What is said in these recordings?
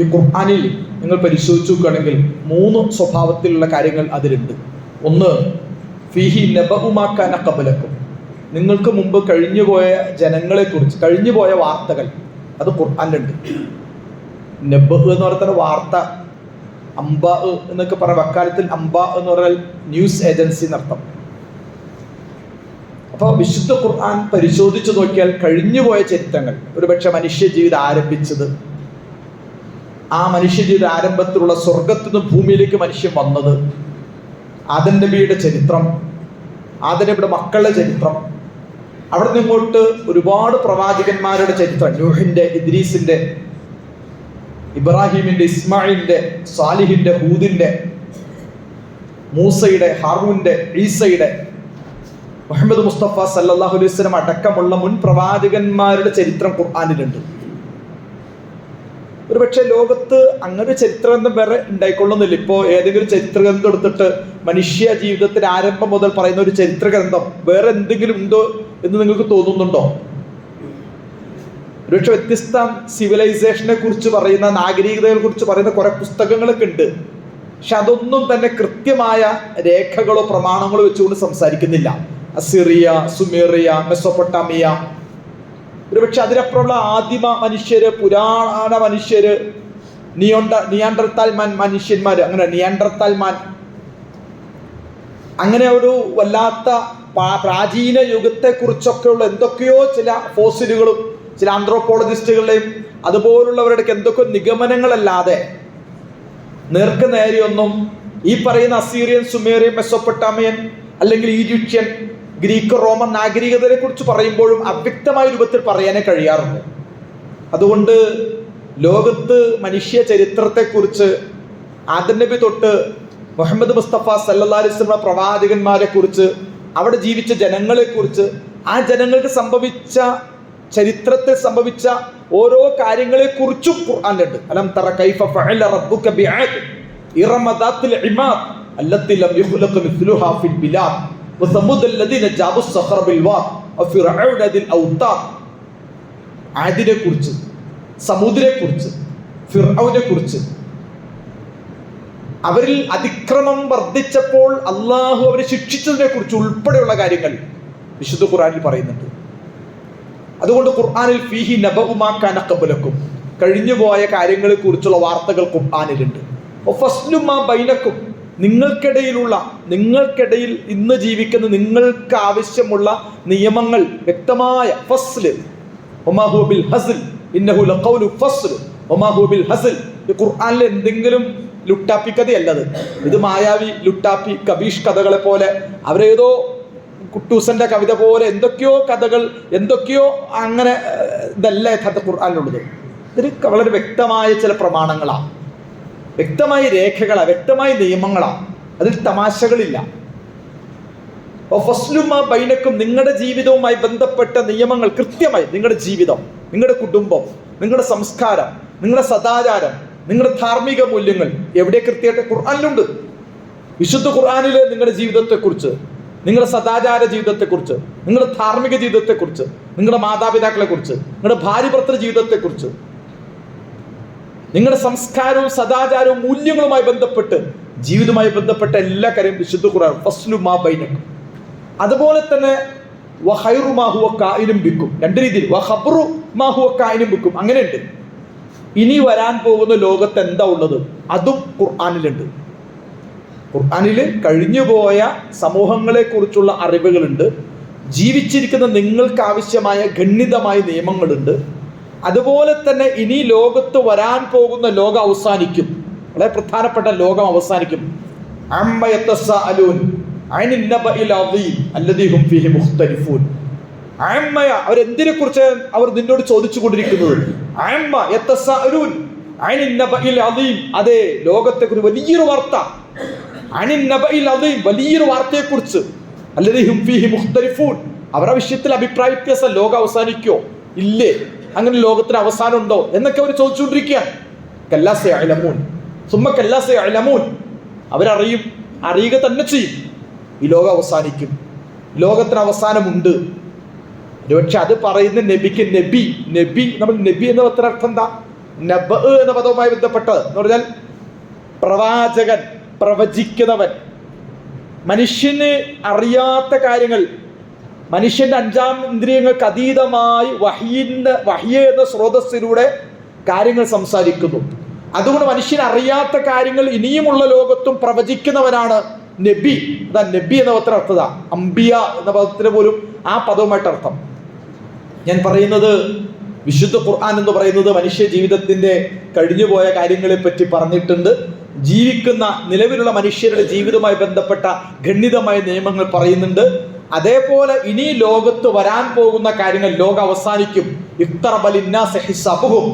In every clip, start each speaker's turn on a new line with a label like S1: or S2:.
S1: ഈ ഖുർആനിൽ നിങ്ങൾ പരിശോധിച്ചു നോക്കുകയാണെങ്കിൽ 3 സ്വഭാവത്തിലുള്ള കാര്യങ്ങൾ അതിലുണ്ട്. ഒന്ന്, ഫീഹി നബഉമാ കാന ഖബലക്കും, നിങ്ങൾക്ക് മുമ്പ് കഴിഞ്ഞുപോയ ജനങ്ങളെക്കുറിച്ച് കഴിഞ്ഞുപോയ വാർത്തകൾ അത് ഖുർആനിലുണ്ട്. നബ് എന്ന് പറയുന്ന വാർത്ത, അംബ എന്നൊക്കെ പറയാം. വക്കാലത്തിൽ അംബ എന്ന് പറഞ്ഞാൽ ന്യൂസ് ഏജൻസി എന്നർത്ഥം. അപ്പോൾ വിശുദ്ധ ഖുർആൻ പരിശോധിച്ചു നോക്കിയാൽ കഴിഞ്ഞുപോയ ചരിത്രങ്ങൾ, ഒരുപക്ഷെ മനുഷ്യ ജീവിതം ആരംഭിച്ചത്, ആ മനുഷ്യജീവിത ആരംഭത്തിലുള്ള സ്വർഗത്തു നിന്ന് ഭൂമിയിലേക്ക് മനുഷ്യൻ വന്നത്, ആദം നബിയുടെ ചരിത്രം, ആദം നബിയുടെ മക്കളുടെ ചരിത്രം, അവിടെ നിന്നിങ്ങോട്ട് ഒരുപാട് പ്രവാചകന്മാരുടെ ചരിത്രം, നൂഹിന്റെ, ഇദ്രീസിന്റെ, ഇബ്രാഹിമിന്റെ, ഇസ്മായിലിന്റെ, സാലിഹിന്റെ, ഹൂദിന്റെ, മൂസയുടെ, ഹാറൂന്റെ, ഈസയുടെ, മുഹമ്മദ് മുസ്തഫ സല്ലല്ലാഹു അലൈഹി വസല്ലം അടക്കമുള്ള മുൻ പ്രവാചകന്മാരുടെ ചരിത്രം ഖുർആനിലുണ്ട്. ഒരുപക്ഷെ ലോകത്ത് അങ്ങനെ ചരിത്രഗ്രന്ഥം വേറെ ഉണ്ടായിക്കൊള്ളുന്നില്ല. ഇപ്പോൾ ഏതെങ്കിലും ചരിത്രഗ്രന്ഥം എടുത്തിട്ട് മനുഷ്യ ജീവിതത്തിന്റെ ആരംഭം മുതൽ പറയുന്ന ഒരു ചരിത്രഗ്രന്ഥം വേറെ എന്തെങ്കിലും ഉണ്ടോ എന്ന് നിങ്ങൾക്ക് തോന്നുന്നുണ്ടോ? ഒരുപക്ഷെ വ്യത്യസ്ത സിവിലൈസേഷനെ കുറിച്ച് പറയുന്ന, നാഗരികതയെ കുറിച്ച് പറയുന്ന കുറെ പുസ്തകങ്ങളൊക്കെ ഉണ്ട്. പക്ഷെ അതൊന്നും തന്നെ കൃത്യമായ രേഖകളോ പ്രമാണങ്ങളോ വെച്ചുകൊണ്ട് സംസാരിക്കുന്നില്ല. അസിറിയ, സുമേറിയ, മെസൊപ്പൊട്ടാമിയ, ഒരുപക്ഷെ അതിനപ്പുറമുള്ള ആദിമ മനുഷ്യര്, പുരാണ മനുഷ്യര്, നിയാണ്ടർത്താൽമാൻ മനുഷ്യന്മാര്, അങ്ങനെ നിയാണ്ടർത്താൽമാൻ, അങ്ങനെ ഒരു വല്ലാത്ത പ്രാചീന യുഗത്തെ കുറിച്ചൊക്കെയുള്ള എന്തൊക്കെയോ ചില ഫോസിലുകളും ചില ആന്ത്രോപോളജിസ്റ്റുകളുടെയും അതുപോലുള്ളവരുടെ എന്തൊക്കെ നിഗമനങ്ങളല്ലാതെ നേർക്ക് നേരെയൊന്നും ഈ പറയുന്ന അസീറിയൻ, സുമേറിയൻ, മെസൊപ്പൊട്ടാമിയൻ അല്ലെങ്കിൽ ഈജിപ്ഷ്യൻ, ഗ്രീക്ക്, റോമൻ നാഗരികതയെ കുറിച്ച് പറയുമ്പോഴും അവ്യക്തമായ രൂപത്തിൽ പറയാനേ കഴിയാറുണ്ട്. അതുകൊണ്ട് ലോകത്ത് മനുഷ്യ ചരിത്രത്തെക്കുറിച്ച് ആദം നബി തൊട്ട് മുഹമ്മദ് മുസ്തഫ സല്ലല്ലാഹു അലൈഹി വസല്ലം പ്രവാചകന്മാരെ കുറിച്ച്, അവിടെ ജീവിച്ച ജനങ്ങളെക്കുറിച്ച്, ആ ജനങ്ങൾക്ക് സംഭവിച്ച ചരിത്രത്തിൽ സംഭവിച്ച ഓരോ കാര്യങ്ങളെക്കുറിച്ചും ഖുർആനിലുണ്ട്. അലം തറ കൈഫ ഫഅല റബ്ബുക ബിആദ് ഇറമ ദാത്തിൽ ഇമാദ് അല്ലത്തി ലം യുഖ്ലഖ മിസ്ലുഹാ ഫിൽ ബിലാദ് വസമുദ الذين جابوا الصخر بالواد وفرعون ذي الاوتاد. ആദിനെ കുറിച്ച്, സമൂദിനെ കുറിച്ച്, ഫിർഔനെ കുറിച്ച്, അവരിൽ അതിക്രമം വർദ്ധിച്ചപ്പോൾ അള്ളാഹു അവരെ ശിക്ഷിച്ചതിനെ കുറിച്ച് ഉൾപ്പെടെയുള്ള കാര്യങ്ങൾ വിശുദ്ധ ഖുർആനിൽ പറയുന്നുണ്ട്. അതുകൊണ്ട് ഖുർആനിൽ ഫീഹി നബഉമാ കാന ഖബലക്കും, കഴിഞ്ഞുപോയ കാര്യങ്ങളെ കുറിച്ചുള്ള വാർത്തകൾ ഖുർആനിലുണ്ട്. ഫസ്ലുമാ ബൈനക്കും, നിങ്ങൾക്കിടയിൽ ഇന്ന് ജീവിക്കുന്ന നിങ്ങൾക്ക് ആവശ്യമുള്ള നിയമങ്ങൾ വ്യക്തമായ ഫസ്ല്. വമാ ഹുവ ബിൽ ഹസ്ൽ ഇന്നഹു ലഖൗലു ഫസ്ൽ വമാ ഹുവ ബിൽ ഹസ്ൽ. ഈ ഖുർആനിൽ എന്തെങ്കിലും ലുട്ടാപ്പി കഥയല്ലത്. ഇത് മായാവി, ലുട്ടാപ്പി, കബീഷ് കഥകളെ പോലെ, അവരേതോ കുട്ടൂസന്റെ കവിത പോലെ എന്തൊക്കെയോ കഥകൾ, എന്തൊക്കെയോ അങ്ങനെ ഇതല്ല യഥാർത്ഥ ഖുർആനിലുള്ളത്. ഇതിൽ വളരെ വ്യക്തമായ ചില പ്രമാണങ്ങളാണ്, വ്യക്തമായ രേഖകളാണ്, വ്യക്തമായ നിയമങ്ങളാണ്. അതിൽ തമാശകളില്ല. ഫസ്ലുമാ ബൈനക്കും, നിങ്ങളുടെ ജീവിതവുമായി ബന്ധപ്പെട്ട നിയമങ്ങൾ കൃത്യമായി, നിങ്ങളുടെ ജീവിതം, നിങ്ങളുടെ കുടുംബം, നിങ്ങളുടെ സംസ്കാരം, നിങ്ങളുടെ സദാചാരം, നിങ്ങളുടെ ധാർമ്മിക മൂല്യങ്ങൾ എവിടെ കൃത്യമായിട്ട് ഖുർആനിലുണ്ട്. വിശുദ്ധ ഖുർആനിൽ നിങ്ങളുടെ ജീവിതത്തെക്കുറിച്ച്, നിങ്ങളുടെ സദാചാര ജീവിതത്തെക്കുറിച്ച്, നിങ്ങളുടെ ധാർമ്മിക ജീവിതത്തെക്കുറിച്ച്, നിങ്ങളുടെ മാതാപിതാക്കളെ കുറിച്ച്, നിങ്ങളുടെ ഭാര്യ ഭർത്തൃ ജീവിതത്തെക്കുറിച്ച്, നിങ്ങളുടെ സംസ്കാരവും സദാചാരവും മൂല്യങ്ങളുമായി ബന്ധപ്പെട്ട്, ജീവിതവുമായി ബന്ധപ്പെട്ട എല്ലാ കാര്യം വിശുദ്ധ ഖുർആൻ ഫസ്ലു മാ ബൈനക്കും. അതുപോലെ തന്നെ വഖൈറു മാ ഹുവ കായിനും ബിക്കും, രണ്ട് രീതിയിൽ, വഖബ്റു മാ ഹുവ കായിനും ബിക്കും, അങ്ങനെയുണ്ട്. ഇനി വരാൻ പോകുന്ന ലോകത്ത് എന്താ ഉള്ളത് അതും ഖുർആനിലുണ്ട്. ഖുർആനിൽ കഴിഞ്ഞുപോയ സമൂഹങ്ങളെ കുറിച്ചുള്ള അറിവുകളുണ്ട്. ജീവിച്ചിരിക്കുന്ന നിങ്ങൾക്ക് ആവശ്യമായ ഗണ്യതമായ നിയമങ്ങളുണ്ട്. അതുപോലെ തന്നെ ഇനി ലോകത്ത് വരാൻ പോകുന്ന ലോകം അവസാനിക്കും, വളരെ പ്രധാനപ്പെട്ട ലോകം അവസാനിക്കും. അമ്മ യതസഅലൂൻ അനിൻ നബഇൽ അദീം അല്ലദീ ഹും ഫീഹി മുഖ്തലിഫൂൻ. അമ്മയ, അവരെന്തിനെ കുറിച്ച് അവർ നിന്നോട് ചോദിച്ചു കൊണ്ടിരിക്കുന്നത്? അമ്മ യതസഅലൂൻ അനിൻ നബഇൽ അദീം, അതേ ലോകത്തെക്കുറിച്ച് വലിയൊരു വാർത്ത, അനിൻ നബഇൽ അദീം, വലിയൊരു വാർത്തയെക്കുറിച്ച്, അല്ലദീ ഹും ഫീഹി മുഖ്തലിഫൂൻ, അവരുടെ വിഷയത്തിൽ അഭിപ്രായ വ്യത്യാസം. ലോകം അവസാനിക്കോ ഇല്ലേ, അങ്ങനെ ലോകത്തിന് അവസാനം ഉണ്ടോ എന്നൊക്കെ അവർ ചോദിച്ചുകൊണ്ടിരിക്കുകയാണ്. കല്ലാ സയഅലമൂൻ സുമ്മ കല്ലാ സയഅലമൂൻ, അവരറിയും, അറിയുക തന്നെ ചെയ്യും. ഈ ലോകം അവസാനിക്കും, ലോകത്തിന് അവസാനമുണ്ട്. ഒരുപക്ഷെ അത് പറയുന്ന നബിക്ക്, നബി നമ്മൾ നബി എന്ന അർത്ഥം എന്താ? നബ് എന്ന പദവുമായി ബന്ധപ്പെട്ട് എന്ന് പറഞ്ഞാൽ പ്രവാചകൻ, പ്രവചിക്കുന്നവൻ. മനുഷ്യന് അറിയാത്ത കാര്യങ്ങൾ, മനുഷ്യന്റെ 5 ഇന്ദ്രിയങ്ങൾക്ക് അതീതമായി വഹ്യ് എന്ന സ്രോതസ്സിലൂടെ കാര്യങ്ങൾ സംസാരിക്കുന്നു. അതുകൊണ്ട് മനുഷ്യൻ അറിയാത്ത കാര്യങ്ങൾ ഇനിയുമുള്ള ലോകത്തും പ്രവചിക്കുന്നവനാണ് നബി. അതാ നബി എന്ന പദത്തിന് അർത്ഥത. അംബിയ എന്ന പദത്തിന് പോലും ആ പദവുമായിട്ട് അർത്ഥം. ഞാൻ പറയുന്നത്, വിശുദ്ധ ഖുർആൻ എന്ന് പറയുന്നത് മനുഷ്യ ജീവിതത്തിന്റെ കഴിഞ്ഞുപോയ കാര്യങ്ങളെ പറ്റി പറഞ്ഞിട്ടുണ്ട്. ജീവിക്കുന്ന നിലവിലുള്ള മനുഷ്യരുടെ ജീവിതവുമായി ബന്ധപ്പെട്ട ഗണ്യമായ നിയമങ്ങൾ പറയുന്നുണ്ട്. അതേപോലെ ഇനി ലോകത്ത് വരാൻ പോകുന്ന കാര്യങ്ങൾ, ലോകം അവസാനിക്കും. ഇഖ്തറബലിന്നാസി ഹിസാബുഹും,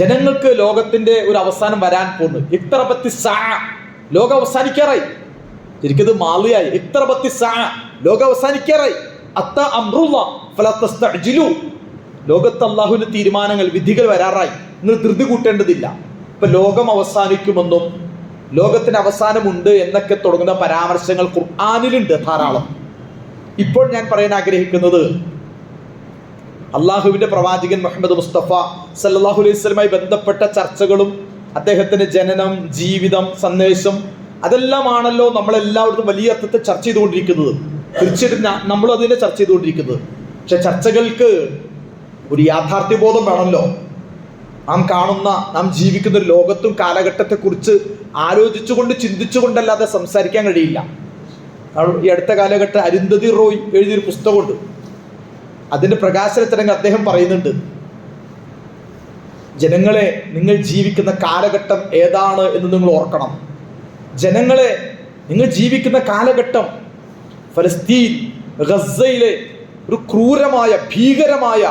S1: ജനങ്ങൾക്ക് ലോകത്തിന്റെ ഒരു അവസാനം വരാൻ പോകുന്നു. ഇഖ്തറബത്തി സഅ, ലോകം അവസാനിക്കാറായി. ശരിക്കും മാളിയായി. ഇഖ്തറബത്തി സഅ, ലോകം അവസാനിക്കാറായി. അത്ത അംറുല്ലാഹ് ഫലാ തസ്തഅ്ജിലു, ലോകത്ത് അല്ലാഹുവിന്റെ തീരുമാനങ്ങൾ, വിധികൾ വരാറായി. നിങ്ങൾ ധൃതി കൂട്ടേണ്ടതില്ല. ഇപ്പൊ ലോകം അവസാനിക്കുമെന്നും ലോകത്തിന് അവസാനമുണ്ട് എന്നൊക്കെ തുടങ്ങുന്ന പരാമർശങ്ങൾ ഖുർആനിലുണ്ട് ധാരാളം. ഇപ്പോൾ ഞാൻ പറയാൻ ആഗ്രഹിക്കുന്നത്, അള്ളാഹുവിന്റെ പ്രവാചകൻ മുഹമ്മദ് മുസ്തഫ സല്ലല്ലാഹു അലൈഹി വസല്ലമയുമായി ബന്ധപ്പെട്ട ചർച്ചകളും അദ്ദേഹത്തിന്റെ ജനനം, ജീവിതം, സന്ദേശം, അതെല്ലാമാണല്ലോ നമ്മളെല്ലാവരും വലിയ അർത്ഥത്തിൽ ചർച്ച ചെയ്തുകൊണ്ടിരിക്കുന്നത്. തീർച്ചയായിട്ടും നമ്മൾ അതിനെ ചർച്ച ചെയ്തുകൊണ്ടിരിക്കുന്നത്. പക്ഷെ ചർച്ചകൾക്ക് ഒരു യാഥാർത്ഥ്യബോധം വേണമല്ലോ. നാം കാണുന്ന, നാം ജീവിക്കുന്ന ഒരു ലോകത്തും കാലഘട്ടത്തെക്കുറിച്ച് ആലോചിച്ചുകൊണ്ട് ചിന്തിച്ചുകൊണ്ടല്ലാതെ സംസാരിക്കാൻ കഴിയില്ല. ഈ അടുത്ത കാലഘട്ടം അരുന്ധതി റോയ് എഴുതിയൊരു പുസ്തകമുണ്ട്. അതിന്റെ പ്രകാശന ചടങ്ങ് അദ്ദേഹം പറയുന്നുണ്ട്, ജനങ്ങളെ, നിങ്ങൾ ജീവിക്കുന്ന കാലഘട്ടം ഏതാണ് എന്ന് നിങ്ങൾ ഓർക്കണം. ജനങ്ങളെ, നിങ്ങൾ ജീവിക്കുന്ന കാലഘട്ടം ഫലസ്തീൻ, ഗസയിലെ ഒരു ക്രൂരമായ, ഭീകരമായ,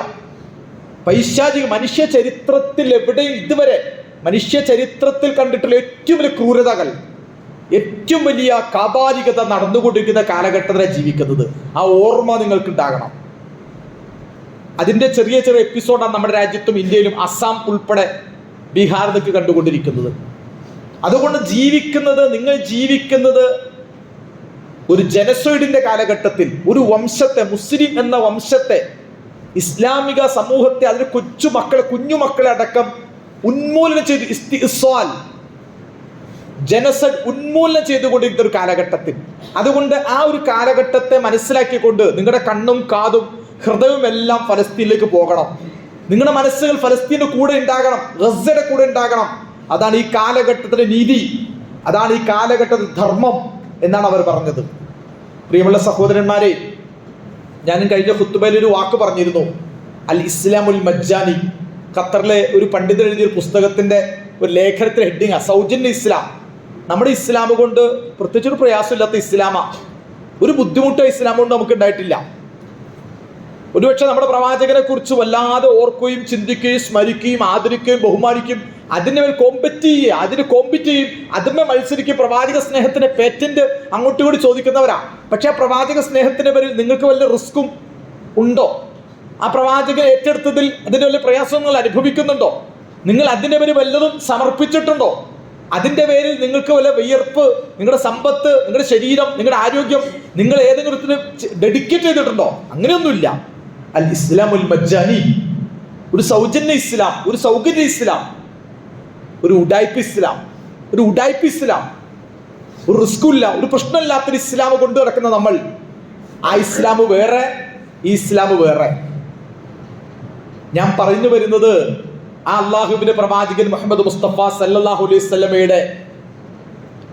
S1: പൈശാചിക, മനുഷ്യ ചരിത്രത്തിൽ എവിടെയും ഇതുവരെ മനുഷ്യ ചരിത്രത്തിൽ കണ്ടിട്ടുള്ള ഏറ്റവും വലിയ ക്രൂരതകൾ, ഏറ്റവും വലിയ കാപാലികത നടന്നുകൊണ്ടിരിക്കുന്ന കാലഘട്ടത്തിലാണ് ജീവിക്കുന്നത്. ആ ഓർമ്മ നിങ്ങൾക്ക് ഉണ്ടാകണം. അതിന്റെ ചെറിയ ചെറിയ എപ്പിസോഡാണ് നമ്മുടെ രാജ്യത്തും ഇന്ത്യയിലും അസം ഉൾപ്പെടെ ബീഹാറിലേക്ക് കണ്ടുകൊണ്ടിരിക്കുന്നത്. അതുകൊണ്ട് നിങ്ങൾ ജീവിക്കുന്നത് ഒരു ജനസോയിഡിന്റെ കാലഘട്ടത്തിൽ, ഒരു വംശത്തെ, മുസ്ലിം എന്ന വംശത്തെ, ഇസ്ലാമിക സമൂഹത്തെ, അതിന് കുഞ്ഞുമക്കളെ അടക്കം ഉന്മൂലനം ചെയ്ത് ജനസൈഡ് ഉന്മൂലനം ചെയ്തുകൊണ്ടിരിക്കുന്ന ഒരു കാലഘട്ടത്തിൽ. അതുകൊണ്ട് ആ ഒരു കാലഘട്ടത്തെ മനസ്സിലാക്കിക്കൊണ്ട് നിങ്ങളുടെ കണ്ണും കാതും ഹൃദയവും എല്ലാം ഫലസ്തീനിലേക്ക് പോകണം. നിങ്ങളുടെ മനസ്സുകൾ ഫലസ്തീന്റെ കൂടെ ഉണ്ടാകണം, ഗസയുടെ കൂടെ ഉണ്ടാകണം. അതാണ് ഈ കാലഘട്ടത്തിന്റെ നീതി, അതാണ് ഈ കാലഘട്ടത്തിന്റെ ധർമ്മം എന്നാണ് അവർ പറഞ്ഞത്. പ്രിയമുള്ള സഹോദരന്മാരെ, ഞാനും കഴിഞ്ഞ ഖുത്ബയിൽ ഒരു വാക്ക് പറഞ്ഞിരുന്നു, അൽ ഇസ്ലാമുൽ മജ്ജാനി. ഖത്തറിലെ ഒരു പണ്ഡിതൻ എഴുതിയൊരു പുസ്തകത്തിന്റെ ഒരു ലേഖനത്തിലെ ഹെഡിങ് സൗജന്യ ഇസ്ലാം. നമ്മുടെ ഇസ്ലാം കൊണ്ട് പ്രത്യേകിച്ചൊരു പ്രയാസമില്ലാത്ത ഇസ്ലാമാ. ഒരു ബുദ്ധിമുട്ടോ ഇസ്ലാം കൊണ്ട് നമുക്ക് ഉണ്ടായിട്ടില്ല. ഒരുപക്ഷെ നമ്മുടെ പ്രവാചകനെ കുറിച്ച് വല്ലാതെ ഓർക്കുകയും ചിന്തിക്കുകയും സ്മരിക്കുകയും ആദരിക്കുകയും ബഹുമാനിക്കുകയും അതിനെ കോമ്പറ്റ് ചെയ്യും, അതിന്മേൽ മത്സരിക്കുകയും പ്രവാചക സ്നേഹത്തിന്റെ പേറ്റന്റ് അങ്ങോട്ടും കൂടി ചോദിക്കുന്നവരാ. പക്ഷെ ആ പ്രവാചക സ്നേഹത്തിന്റെ പേരിൽ നിങ്ങൾക്ക് വല്ല റിസ്ക്കും ഉണ്ടോ? ആ പ്രവാചകൻ ഏറ്റെടുത്തതിൽ അതിന്റെ വലിയ പ്രയാസങ്ങൾ അനുഭവിക്കുന്നുണ്ടോ? നിങ്ങൾ അതിന്റെ പേരിൽ വല്ലതും സമർപ്പിച്ചിട്ടുണ്ടോ? അതിന്റെ പേരിൽ നിങ്ങൾക്ക് വല്ല വിയർപ്പ്, നിങ്ങളുടെ സമ്പത്ത്, നിങ്ങളുടെ ശരീരം, നിങ്ങളുടെ ആരോഗ്യം നിങ്ങൾ ഏതെങ്കിലും ഡെഡിക്കേറ്റ് ചെയ്തിട്ടുണ്ടോ? അങ്ങനെയൊന്നുമില്ല. അൽ ഇസ്ലാമുൽ മജ്ജാനി, ഒരു സൗജന്യ ഇസ്ലാം, ഒരു സൗകര്യ ഇസ്ലാം, ഒരു ഉഡായ്പ് ഇസ്ലാം, ഒരു റിസ്കുമില്ല, ഒരു പ്രശ്നമില്ലാത്തൊരു ഇസ്ലാം കൊണ്ടു നടക്കുന്ന നമ്മൾ, ആ ഇസ്ലാം വേറെ, ഈ ഇസ്ലാം വേറെ. ഞാൻ പറഞ്ഞു വരുന്നത്, ആ അള്ളാഹുവിന്റെ പ്രവാചകൻ മുഹമ്മദ് മുസ്തഫ സല്ലല്ലാഹു അലൈഹി വസല്ലമയുടെ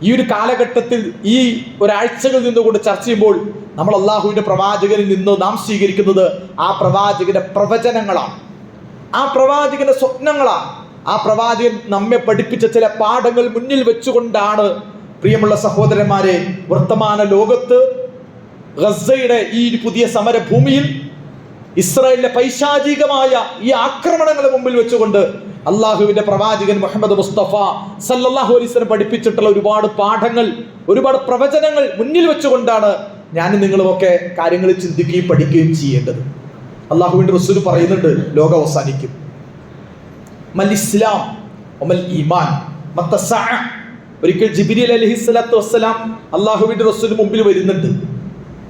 S1: ഈ ഒരു കാലഘട്ടത്തിൽ ഈ ഒരാഴ്ചകളിൽ നിന്നുകൊണ്ട് ചർച്ച ചെയ്യുമ്പോൾ നമ്മൾ അള്ളാഹുവിന്റെ പ്രവാചകനിൽ നിന്ന് നാം സ്വീകരിക്കുന്നത് ആ പ്രവാചകന്റെ പ്രവചനങ്ങളാണ്, ആ പ്രവാചകന്റെ സ്വപ്നങ്ങളാണ്. ആ പ്രവാചകൻ നമ്മെ പഠിപ്പിച്ച ചില പാഠങ്ങൾ മുന്നിൽ വെച്ചുകൊണ്ടാണ് പ്രിയമുള്ള സഹോദരന്മാരെ, വർത്തമാന ലോകത്ത് ഗസയുടെ ഈ പുതിയ സമരഭൂമിയിൽ ഇസ്രായേലിലെ പൈശാചികമായ ഈ ആക്രമണങ്ങളെ മുമ്പിൽ വെച്ചുകൊണ്ട് അള്ളാഹുവിന്റെ പ്രവാചകൻ മുഹമ്മദ് മുസ്തഫ സല്ലല്ലാഹു അലൈഹി വസല്ലം പഠിപ്പിച്ചിട്ടുള്ള ഒരുപാട് പാഠങ്ങൾ, ഒരുപാട് പ്രവചനങ്ങൾ മുന്നിൽ വെച്ചുകൊണ്ടാണ് ഞാനും നിങ്ങളുമൊക്കെ കാര്യങ്ങൾ ചിന്തിക്കുകയും പഠിക്കുകയും ചെയ്യേണ്ടത്. അള്ളാഹുവിന്റെ റസൂൽ പറയുന്നുണ്ട്, ലോകം അവസാനിക്കും. മൽ ഇസ്ലാം വമൽ ഈമാൻ മത്തസഅ. ഒരിക്കൽ ജിബ്രീൽ അലൈഹിസ്സലാത്തു വസ്സലാം അള്ളാഹുവിന്റെ റസൂലിന് മുമ്പിൽ വരുന്നുണ്ട്.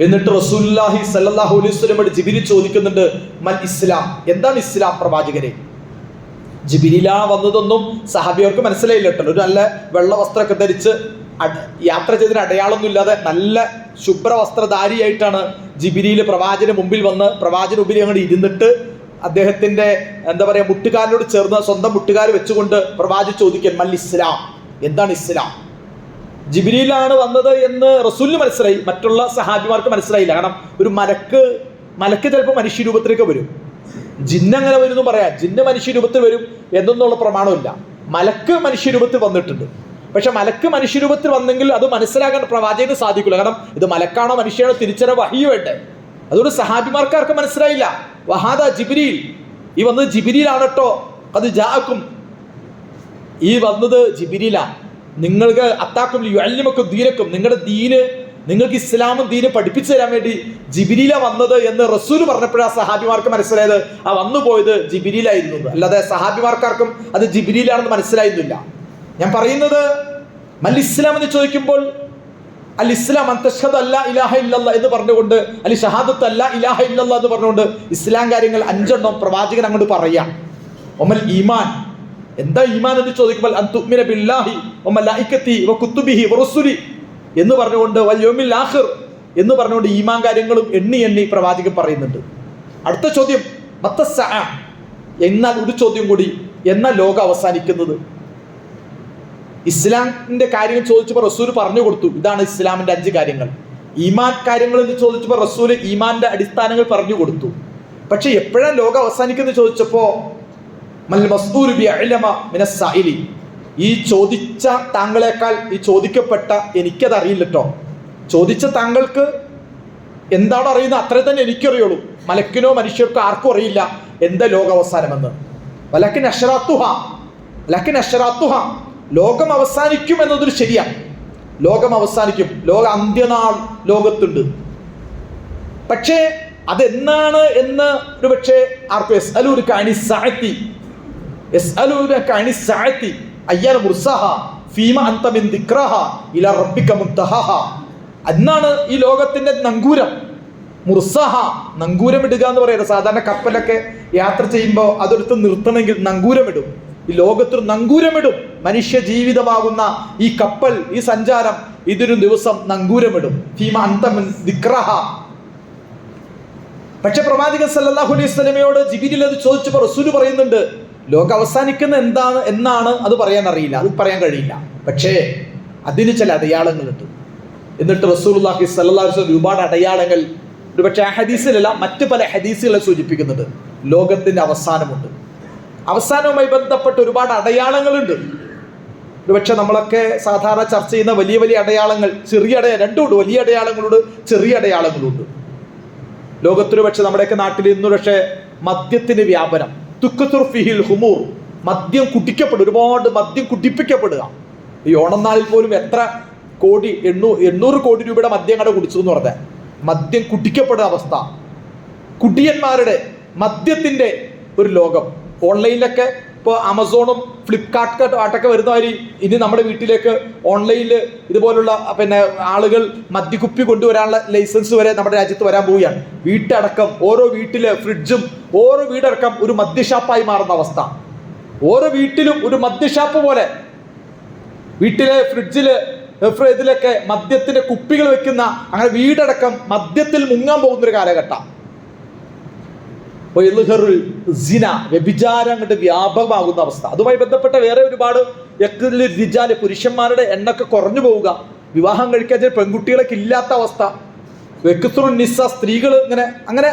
S1: എന്നിട്ട് റസൂലുള്ളാഹി സ്വല്ലല്ലാഹു അലൈഹി വസല്ലമയോട് ജിബ്രീൽ ചോദിക്കുന്നുണ്ട്, മൽ ഇസ്ലാം, എന്താണ് ഇസ്ലാം പ്രവാചകരെ? ജിബിരിലാ വന്നതൊന്നും സഹാബിയർക്ക് മനസ്സിലായില്ല കേട്ടോ. ഒരു നല്ല വെള്ള വസ്ത്രമൊക്കെ ധരിച്ച് യാത്ര ചെയ്തതിന് അടയാളമൊന്നും ഇല്ലാതെ നല്ല ശുഭ്ര വസ്ത്രധാരിയായിട്ടാണ് ജിബിരിയിൽ പ്രവാചകന് മുമ്പിൽ വന്ന് പ്രവാചകന് മുമ്പിൽ അങ്ങോട്ട് ഇരുന്നിട്ട് അദ്ദേഹത്തിന്റെ എന്താ പറയാ മുട്ടുകാലിനോട് ചേർന്ന് സ്വന്തം മുട്ടുകാൽ വെച്ചുകൊണ്ട് പ്രവാചകൻ ചോദിക്കാൻ മൽ ഇസ്ലാം, എന്താണ് ഇസ്ലാം? ജിബിരിയിലാണ് വന്നത് എന്ന് റസൂലിന് മനസ്സിലായി, മറ്റുള്ള സഹാബിമാർക്ക് മനസ്സിലായില്ല. കാരണം ഒരു മലക്ക് ചിലപ്പോൾ മനുഷ്യ രൂപത്തിലേക്ക് വരും, ജിന്നങ്ങനെ വരുന്നു പറയാം, ജിന്ന് മനുഷ്യ രൂപത്തിൽ വരും എന്നൊന്നുള്ള പ്രമാണമില്ല. മലക്ക് മനുഷ്യ രൂപത്തിൽ വന്നിട്ടുണ്ട്. പക്ഷെ മലക്ക് മനുഷ്യ രൂപത്തിൽ വന്നെങ്കിൽ അത് മനസ്സിലാക്കാൻ പ്രവാചകന് സാധിക്കില്ല. കാരണം ഇത് മലക്കാണോ മനുഷ്യനാണോ തിരിച്ചറിയാൻ വഹി വേണ്ടേ. അതുകൊണ്ട് സഹാബിമാർക്ക് മനസ്സിലായില്ല. വഹാദ ജിബ്രീൽ, ഈ വന്നത് ജിബ്രീലാണ് കേട്ടോ. അത് ജാഅക്കും, ഈ വന്നത് ജിബ്രീലാ. നിങ്ങൾക്ക് അത്താക്കും യുഅല്ലിമക്കും ദീനക്കും, നിങ്ങളുടെ ദീന്, നിങ്ങൾക്ക് ഇസ്ലാമും ദീനും പഠിപ്പിച്ചു തരാൻ വേണ്ടി ജിബ്രീല വന്നത് എന്ന് റസൂൽ പറഞ്ഞപ്പോഴാണ് സഹാബിമാർക്ക് മനസ്സിലായത് ആ വന്നുപോയത് ജിബ്രീലായിരുന്നു. അല്ലാതെ സഹാബിമാർക്കാർക്കും അത് ജിബ്രീലാണെന്ന് മനസ്സിലായിരുന്നില്ല. ഞാൻ പറയുന്നത് മൽ ഇസ്ലാം എന്ന് ചോദിക്കുമ്പോൾ അൽ ഇസ്ലാം അന്തഷ്ഹദു അല്ലാ ഇലാഹ ഇല്ലല്ലാഹ് എന്ന് പറഞ്ഞുകൊണ്ട്, അൽ ഷഹാദത്ത് അല്ലാ ഇലാഹ ഇല്ലല്ലാഹ് എന്ന് പറഞ്ഞുകൊണ്ട് ഇസ്ലാം കാര്യങ്ങൾ 5 പ്രവാചകൻ അങ്ങോട്ട് പറയാം. ഒമൽ ഈമാൻ, എന്താ ഈമാൻ എന്ന് ചോദിക്കുമ്പോൾ അൻ തുഅ്മിന ബില്ലാഹി വ മലായികതിഹി വ കുതുബിഹി വ റസുലി എന്ന് പറഞ്ഞുകൊണ്ട് വൽ യൗമിൽ ആഖിർ എന്ന് പറഞ്ഞുകൊണ്ട് ഈമാൻ കാര്യങ്ങളും എണ്ണി പ്രവാചകൻ പറയുന്നുണ്ട്. അടുത്ത ചോദ്യം മത്തസ്സഅ, എന്നാൽ ഒരു ചോദ്യം കൂടി, എന്നാൽ ലോകം അവസാനിക്കുന്നത്? ഇസ്ലാമിന്റെ കാര്യങ്ങൾ ചോദിച്ചപ്പോൾ റസൂൽ പറഞ്ഞു കൊടുത്തു, ഇതാണ് ഇസ്ലാമിന്റെ 5 കാര്യങ്ങൾ. ഈമാൻ കാര്യങ്ങൾ എന്ന് ചോദിച്ചപ്പോൾ റസൂൽ ഈമാന്റെ അടിസ്ഥാനങ്ങൾ പറഞ്ഞു കൊടുത്തു. പക്ഷെ എപ്പോഴാണ് ലോകം അവസാനിക്കുന്നത് ചോദിച്ചപ്പോ ഈ ചോദിച്ച താങ്കളെക്കാൾ ഈ ചോദിക്കപ്പെട്ട എനിക്കത് അറിയില്ല കേട്ടോ. ചോദിച്ച താങ്കൾക്ക് എന്താണ് അറിയുന്നത് അത്രേ തന്നെ എനിക്കറിയുള്ളൂ. മലക്കിനോ മനുഷ്യർക്കോ ആർക്കും അറിയില്ല എന്താ ലോകാവസാനമെന്ന്. വലക്കിൻ അശ്റാത്തുഹ, ലോകം അവസാനിക്കും എന്നതൊരു ശരിയാണ്. ലോകം അവസാനിക്കും, ലോക അന്ത്യനാൾ ലോകത്തുണ്ട്. പക്ഷേ അതെന്നാണ് എന്ന് ഒരു പക്ഷേ ആർക്കും എന്നാണ് ഈ ലോകത്തിന്റെ നങ്കൂരം. മുർസഹ, നങ്കൂരം ഇടുക എന്ന് പറയുന്നത്. സാധാരണ കപ്പലൊക്കെ യാത്ര ചെയ്യുമ്പോൾ അതെടുത്ത് നിർത്തണമെങ്കിൽ നങ്കൂരം ഇടും. ഈ ലോകത്തിൽ നങ്കൂരമിടും. മനുഷ്യ ജീവിതമാകുന്ന ഈ കപ്പൽ, ഈ സഞ്ചാരം, ഇതൊരു ദിവസം നങ്കൂരമിടും. ഫീമ അന്തമിൻ ദിക്റഹ. പക്ഷെ പ്രവാചകൻ സല്ലല്ലാഹു അലൈഹി വസല്ലമയോട് ജിബ്രീൽ അത് ചോദിച്ചപ്പോൾ റസൂൽ പറയുന്നുണ്ട്, ലോകം അവസാനിക്കുന്ന എന്നാണ് അത് പറയാൻ അറിയില്ല, അത് പറയാൻ കഴിയില്ല. പക്ഷേ അതിന് ചില അടയാളങ്ങളുണ്ട്. എന്നിട്ട് റസൂലുള്ളാഹി സ്വല്ലല്ലാഹു അലൈഹി വസല്ലം ഒരുപാട് അടയാളങ്ങൾ, ഒരുപക്ഷെ ആ ഹദീസിലല്ല മറ്റ് പല ഹദീസുകളെ സൂചിപ്പിക്കുന്നുണ്ട്. ലോകത്തിന്റെ അവസാനമുണ്ട്. അവസാനവുമായി ബന്ധപ്പെട്ട് ഒരുപാട് അടയാളങ്ങളുണ്ട്. ഒരുപക്ഷെ നമ്മളൊക്കെ സാധാരണ ചർച്ച ചെയ്യുന്ന വലിയ വലിയ അടയാളങ്ങൾ, രണ്ടുമുണ്ട്. വലിയ അടയാളങ്ങളുണ്ട്, ചെറിയ അടയാളങ്ങളുണ്ട്. ലോകത്തൊരു പക്ഷെ നമ്മുടെയൊക്കെ നാട്ടിൽ ഇന്ന് പക്ഷേ മദ്യത്തിന് വ്യാപനം, തുക്തുർ ഫിഹിൽ ഹുമൂർ, മദ്യം കുടിക്കപ്പെടുക, ഒരുപാട് മദ്യം കുടിപ്പിക്കപ്പെടുക. ഈ ഓണനാളിൽ പോലും എത്ര കോടി, 800 കോടി രൂപയുടെ മദ്യം കട കുടിച്ചു എന്ന് പറഞ്ഞാൽ മദ്യം കുടിക്കപ്പെടുന്ന അവസ്ഥ. കുടിയന്മാരുടെ മദ്യത്തിന്റെ ഒരു ലോകം. ഓൺലൈനിലൊക്കെ ഇപ്പോൾ ആമസോണും ഫ്ലിപ്കാർട്ടൊക്കെ വരുന്ന മാതിരി ഇനി നമ്മുടെ വീട്ടിലേക്ക് ഓൺലൈനിൽ ഇതുപോലുള്ള ആളുകൾ മദ്യക്കുപ്പി കൊണ്ടുവരാനുള്ള ലൈസൻസ് വരെ നമ്മുടെ രാജ്യത്ത് വരാൻ പോവുകയാണ്. വീട്ടടക്കം ഓരോ വീട്ടിലെ ഫ്രിഡ്ജും ഓരോ വീടടക്കം ഒരു മദ്യഷാപ്പായി മാറുന്ന അവസ്ഥ. ഓരോ വീട്ടിലും ഒരു മദ്യഷാപ്പ് പോലെ, വീട്ടിലെ ഫ്രിഡ്ജില് ഇതിലൊക്കെ മദ്യത്തിന്റെ കുപ്പികൾ വെക്കുന്ന, അങ്ങനെ വീടടക്കം മദ്യത്തിൽ മുങ്ങാൻ പോകുന്നൊരു കാലഘട്ടം. വ്യഭിചാരം അങ്ങോട്ട് വ്യാപകമാകുന്ന അവസ്ഥ. അതുമായി ബന്ധപ്പെട്ട വേറെ ഒരുപാട് പുരുഷന്മാരുടെ എണ്ണൊക്കെ കുറഞ്ഞു പോവുക, വിവാഹം കഴിക്കാൻ പെൺകുട്ടികളൊക്കെ ഇല്ലാത്ത അവസ്ഥ, നിസ്സ സ്ത്രീകൾ അങ്ങനെ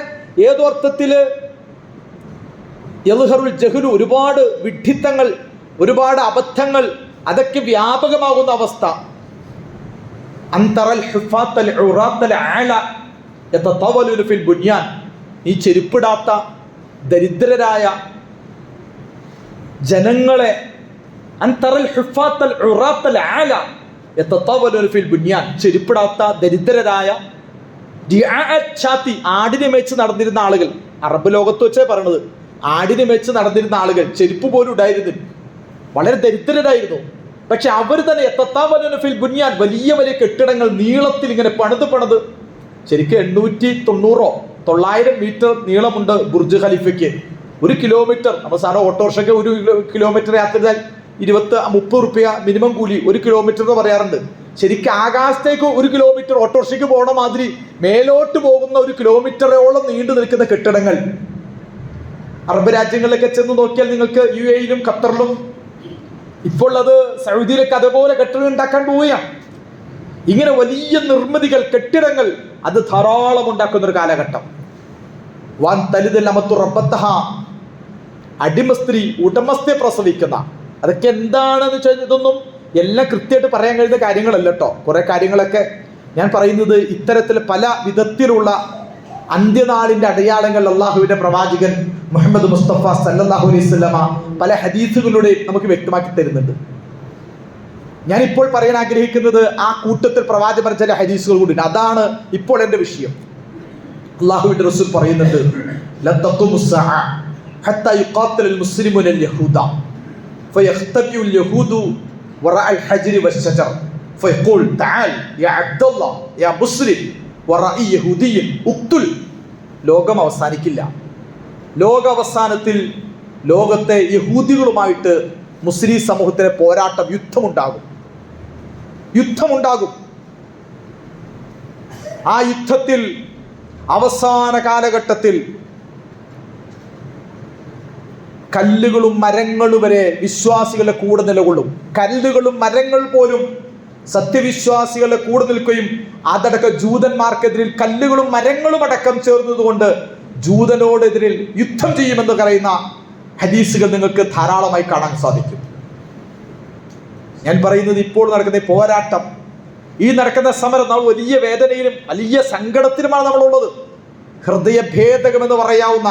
S1: ഏതോ അർത്ഥത്തില് ജഹ്ലു, ഒരുപാട് വിഡ്ഢിത്തങ്ങൾ, ഒരുപാട് അബദ്ധങ്ങൾ, അതൊക്കെ വ്യാപകമാകുന്ന അവസ്ഥ. ഈ ചെരുപ്പിടാത്ത ദരിദ്രരായ ജനങ്ങളെ, ചെരുപ്പിടാത്ത ദരിദ്രരായ ആടിനെ മേച്ച് നടന്നിരുന്ന ആളുകൾ, അറബ് ലോകത്ത് വെച്ചേ പറയണത്, ആടിനെ മേച്ച് നടന്നിരുന്ന ആളുകൾ, ചെരുപ്പ് പോലും ഉണ്ടായിരുന്നില്ല, വളരെ ദരിദ്രരായിരുന്നു. പക്ഷെ അവർ തന്നെ ഫിൽ ബുനിയാൻ, വലിയ വലിയ കെട്ടിടങ്ങൾ നീളത്തിൽ ഇങ്ങനെ പണിത് ശരിക്കും 890-900 മീറ്റർ നീളമുണ്ട് ബുർജ് ഖലീഫയ്ക്ക്. 1 കിലോമീറ്റർ നമ്മൾ സാധാരണ ഓട്ടോറിക്ഷയ്ക്ക് 1 കിലോമീറ്റർ യാത്ര ചെയ്താൽ 20-30 റുപ്യ മിനിമം കൂലി 1 കിലോമീറ്റർ എന്ന് പറയാറുണ്ട്. ശരിക്കും ആകാശത്തേക്ക് 1 കിലോമീറ്റർ ഓട്ടോറിക്ഷയ്ക്ക് പോകണ മാതിരി മേലോട്ട് പോകുന്ന 1 കിലോമീറ്ററോളം നീണ്ടു നിൽക്കുന്ന കെട്ടിടങ്ങൾ അറബ് രാജ്യങ്ങളിലൊക്കെ ചെന്ന് നോക്കിയാൽ നിങ്ങൾക്ക് UAE-യിലും ഖത്തറിലും ഇപ്പോൾ അത് സൗദിയിലൊക്കെ അതുപോലെ കെട്ടിടം ഉണ്ടാക്കാൻ പോവുകയാണ്. ഇങ്ങനെ വലിയ നിർമ്മിതികൾ, കെട്ടിടങ്ങൾ അത് ധാരാളം ഉണ്ടാക്കുന്ന ഒരു കാലഘട്ടം. വാൻ തലിതൽ അമത്തു റബ്ബത്തഹ, അടിമ സ്ത്രീ ഉടമസ്ഥയെ പ്രസവിക്കുന്ന, അതൊക്കെ എന്താണെന്ന് വെച്ചാൽ ഇതൊന്നും എല്ലാം കൃത്യമായിട്ട് പറയാൻ കഴിയുന്ന കാര്യങ്ങളല്ല കേട്ടോ. കുറെ കാര്യങ്ങളൊക്കെ ഞാൻ പറയുന്നത് ഇത്തരത്തിൽ പല വിധത്തിലുള്ള അന്ത്യനാളിന്റെ അടയാളങ്ങൾ അള്ളാഹുവിന്റെ പ്രവാചകൻ മുഹമ്മദ് മുസ്തഫ സല്ലല്ലാഹു അലൈഹി വസല്ലമ പല ഹദീസുകളിലൂടെ നമുക്ക് വ്യക്തമാക്കി തരുന്നുണ്ട്. ഞാനിപ്പോൾ പറയാൻ ആഗ്രഹിക്കുന്നത് ആ കൂട്ടത്തിൽ പ്രവാചകൻ പറഞ്ഞ ചില ഹദീസുകൾ കൂടി. അതാണ് ഇപ്പോൾ എൻ്റെ വിഷയം. അള്ളാഹുവിന്റെ റസൂൽ പറയുന്നുണ്ട്, ലൻ തഖൂമു സ്സഅ ഹത്താ യുഖാത്തിലുൽ മുസ്ലിമൂന അൽ യഹൂദ ഫയഖ്തബിഉ അൽ യഹൂദു വറഅ അൽ ഹജ്രി വശജർ ഫയഖൂൽ തആൽ യാ അബ്ദുല്ലാഹ് യാ മുസ്ലിം വറഅ യഹൂദിയ്യൻ ഉഖ്തുൽ. ലോകം അവസാനിക്കില്ല. ലോക അവസാനത്തിൽ ലോകത്തെ യഹൂദികളുമായിട്ട് മുസ്ലിം സമൂഹത്തിലെ പോരാട്ടം, യുദ്ധമുണ്ടാകും. ആ യുദ്ധത്തിൽ അവസാന കാലഘട്ടത്തിൽ കല്ലുകളും മരങ്ങളും വരെ വിശ്വാസികളുടെ കൂടെ നിലകൊള്ളും. കല്ലുകളും മരങ്ങൾ പോലും സത്യവിശ്വാസികളുടെ കൂടെ നിൽക്കുകയും അതടക്കം ജൂതന്മാർക്കെതിരിൽ കല്ലുകളും മരങ്ങളും അടക്കം ചേർന്നതുകൊണ്ട് ജൂതനോടെതിരിൽ യുദ്ധം ചെയ്യുമെന്ന് പറയുന്ന ഹദീസുകൾ നിങ്ങൾക്ക് ധാരാളമായി കാണാൻ സാധിക്കും. ഞാൻ പറയുന്നത് ഇപ്പോൾ നടക്കുന്ന പോരാട്ടം, ഈ നടക്കുന്ന സമരം നമ്മൾ വലിയ വേദനയിലും വലിയ സങ്കടത്തിലുമാണ് നമ്മളുള്ളത്. ഹൃദയഭേദകമെന്ന് പറയാവുന്ന,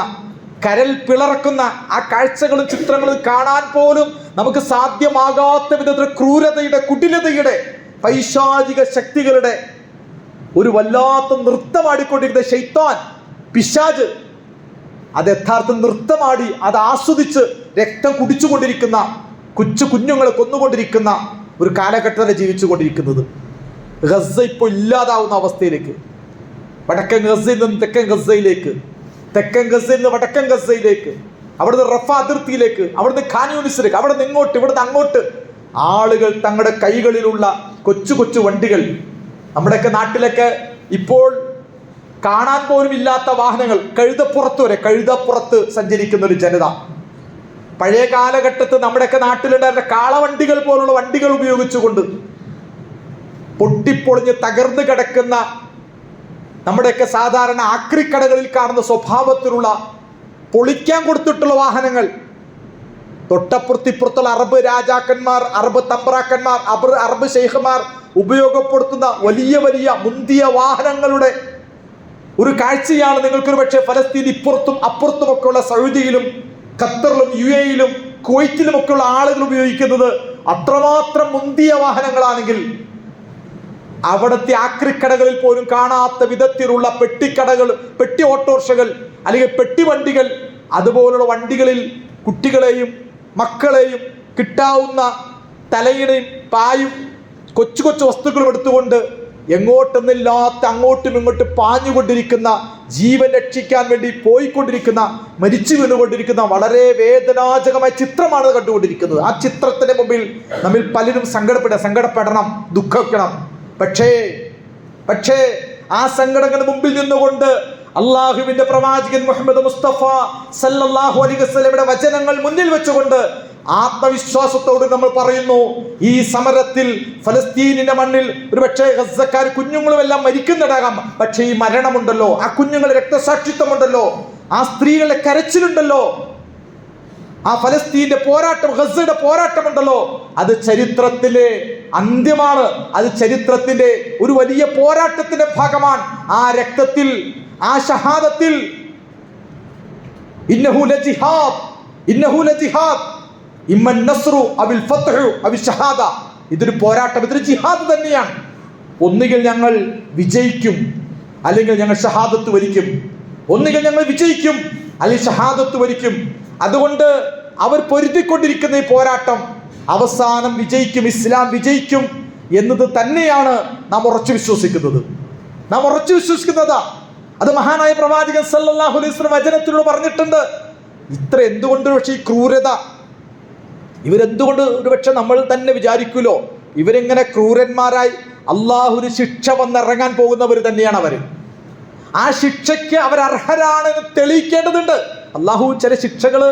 S1: കരൽ പിളർക്കുന്ന ആ കാഴ്ചകളും ചിത്രങ്ങളും കാണാൻ പോലും നമുക്ക് സാധ്യമാകാത്ത വിധത്തിൽ ക്രൂരതയുടെ, കുടിലതയുടെ, പൈശാചിക ശക്തികളുടെ ഒരു വല്ലാത്ത നൃത്തമാടിക്കൊണ്ടിരിക്കുന്ന ശൈത്താൻ, പിശാച്, അത് യഥാർത്ഥ നൃത്തമാടി അത് ആസ്വദിച്ച് രക്തം കുടിച്ചുകൊണ്ടിരിക്കുന്ന, കുഞ്ഞുങ്ങളെ കൊന്നുകൊണ്ടിരിക്കുന്ന ഒരു കാലഘട്ടത്തിൽ ജീവിച്ചു കൊണ്ടിരിക്കുന്നത്. ഗസ ഇപ്പോൾ ഇല്ലാതാവുന്ന അവസ്ഥയിലേക്ക്, വടക്കൻ ഗസയിൽ നിന്ന് തെക്കൻ ഗസയിലേക്ക്, തെക്കൻ ഗസയിൽ നിന്ന് വടക്കൻ ഗസയിലേക്ക്, അവിടുന്ന് റഫ അതിർത്തിയിലേക്ക്, അവിടുന്ന് ഖാൻ യൂനിസിലേക്ക്, അവിടുന്ന് ഇങ്ങോട്ട്, ഇവിടുന്ന് അങ്ങോട്ട് ആളുകൾ തങ്ങളുടെ കൈകളിലുള്ള കൊച്ചു വണ്ടികൾ, നമ്മുടെയൊക്കെ നാട്ടിലൊക്കെ ഇപ്പോൾ കാണാൻ പോലും ഇല്ലാത്ത വാഹനങ്ങൾ, കഴുതപ്പുറത്ത് സഞ്ചരിക്കുന്ന ഒരു ജനത. പഴയ കാലഘട്ടത്ത് നമ്മുടെയൊക്കെ നാട്ടിലുണ്ടായിരുന്ന കാളവണ്ടികൾ പോലുള്ള വണ്ടികൾ ഉപയോഗിച്ചുകൊണ്ട് പൊട്ടിപ്പൊളിഞ്ഞ് തകർന്നു കിടക്കുന്ന, നമ്മുടെയൊക്കെ സാധാരണ ആക്രിക്കടകളിൽ കാണുന്ന സ്വഭാവത്തിലുള്ള പൊളിക്കാൻ കൊടുത്തിട്ടുള്ള വാഹനങ്ങൾ, തൊട്ടപ്പുറത്തിപ്പുറത്തുള്ള അറബ് രാജാക്കന്മാർ, അറബ് തമ്പ്രാക്കന്മാർ, അറബ് ശൈഖ്മാർ ഉപയോഗപ്പെടുത്തുന്ന വലിയ മുന്തിയ വാഹനങ്ങളുടെ ഒരു കാഴ്ചയാണ് നിങ്ങൾക്കൊരു പക്ഷേ ഫലസ്തീൻ ഇപ്പുറത്തും അപ്പുറത്തുമൊക്കെ ഉള്ള സൗദിയിലും ഖത്തറിലും UAE-യിലും കുവൈറ്റിലും ഒക്കെ ഉള്ള ആളുകൾ ഉപയോഗിക്കുന്നത്. അത്രമാത്രം മുന്തിയ വാഹനങ്ങളാണെങ്കിൽ അവിടുത്തെ ആക്രിക്കടകളിൽ പോലും കാണാത്ത വിധത്തിലുള്ള പെട്ടിക്കടകൾ, പെട്ടി ഓട്ടോറിക്ഷകൾ അല്ലെങ്കിൽ പെട്ടിവണ്ടികൾ, അതുപോലുള്ള വണ്ടികളിൽ കുട്ടികളെയും മക്കളെയും കിട്ടാവുന്ന തലയിണയും പായും കൊച്ചു വസ്തുക്കളും എടുത്തുകൊണ്ട് എങ്ങോട്ടെന്നില്ലാത്ത അങ്ങോട്ടും ഇങ്ങോട്ടും പാഞ്ഞുകൊണ്ടിരിക്കുന്ന, ജീവൻ രക്ഷിക്കാൻ വേണ്ടി പോയിക്കൊണ്ടിരിക്കുന്ന, മരിച്ചു വീണുകൊണ്ടിരിക്കുന്ന വളരെ വേദനാജകമായ ചിത്രമാണ് കണ്ടുകൊണ്ടിരിക്കുന്നത്. ആ ചിത്രത്തിന്റെ മുമ്പിൽ നമ്മിൽ പലരും സങ്കടപ്പെടണം, ദുഃഖിക്കണം. പക്ഷേ ആ സങ്കടങ്ങളുടെ മുമ്പിൽ നിന്നുകൊണ്ട് അള്ളാഹുവിന്റെ പ്രവാചകൻ മുഹമ്മദ് മുസ്തഫ സല്ലല്ലാഹു അലൈഹി വസല്ലമയുടെ വചനങ്ങൾ മുന്നിൽ വെച്ചുകൊണ്ട് ആത്മവിശ്വാസത്തോട് നമ്മൾ പറയുന്നു, ഈ സമരത്തിൽ ഫലസ്തീനിന്റെ മണ്ണിൽ ഒരുപക്ഷെ ഗസക്കാർ കുഞ്ഞുങ്ങളും എല്ലാം മരിക്കുന്നുണ്ടാകാം. പക്ഷേ ഈ മരണമുണ്ടല്ലോ, ആ കുഞ്ഞുങ്ങളുടെ രക്തസാക്ഷിത്വമുണ്ടല്ലോ, ആ സ്ത്രീകളുടെ കരച്ചിലുണ്ടല്ലോ, ആ ഫലസ്തീന്റെ പോരാട്ടം, ഗസയുടെ പോരാട്ടമുണ്ടല്ലോ, അത് ചരിത്രത്തിലെ അന്ത്യമാണ്. അത് ചരിത്രത്തിന്റെ ഒരു വലിയ പോരാട്ടത്തിന്റെ ഭാഗമാണ്. ആ രക്തത്തിൽ, ആ ഷഹാദത്തിൽ ഇന്നഹു ലജിഹാദ് ഇമ്മൻ നസ്റു അവിൽ ഫത്ഹു അവിൽ ഷഹാദ. ഇതൊരു പോരാട്ടം, ഇതൊരു ജിഹാദ് തന്നെയാണ്. ഒന്നുകിൽ ഞങ്ങൾ വിജയിക്കും, അല്ലെങ്കിൽ ഞങ്ങൾ ഷഹാദത്ത് വരിക്കും. ഒന്നുകിൽ ഞങ്ങൾ വിജയിക്കും, അല്ലെങ്കിൽ ഷഹാദത്ത് വരിക്കും. അതുകൊണ്ട് അവർ പൊരുതിക്കൊണ്ടിരിക്കുന്ന ഈ പോരാട്ടം അവസാനം വിജയിക്കും, ഇസ്ലാം വിജയിക്കും എന്നത് തന്നെയാണ് നാം ഉറച്ചു വിശ്വസിക്കുന്നത്. അത് മഹാനായ പ്രവാചകൻ സല്ലല്ലാഹു അലൈഹി വസല്ലം വചനത്തിലൂടെ പറഞ്ഞിട്ടുണ്ട്. ഇത്ര എന്തുകൊണ്ട് പക്ഷേ ഈ ക്രൂരത? ഇവരെന്തുകൊണ്ട് ഒരുപക്ഷെ നമ്മൾ തന്നെ വിചാരിക്കുമല്ലോ, ഇവരിങ്ങനെ ക്രൂരന്മാരായി അള്ളാഹുവിന് ശിക്ഷ വന്നിറങ്ങാൻ പോകുന്നവർ തന്നെയാണ് അവർ. ആ ശിക്ഷയ്ക്ക് അവരർഹരാണെന്ന് തെളിയിക്കേണ്ടതുണ്ട്. അള്ളാഹു ചില ശിക്ഷകൾ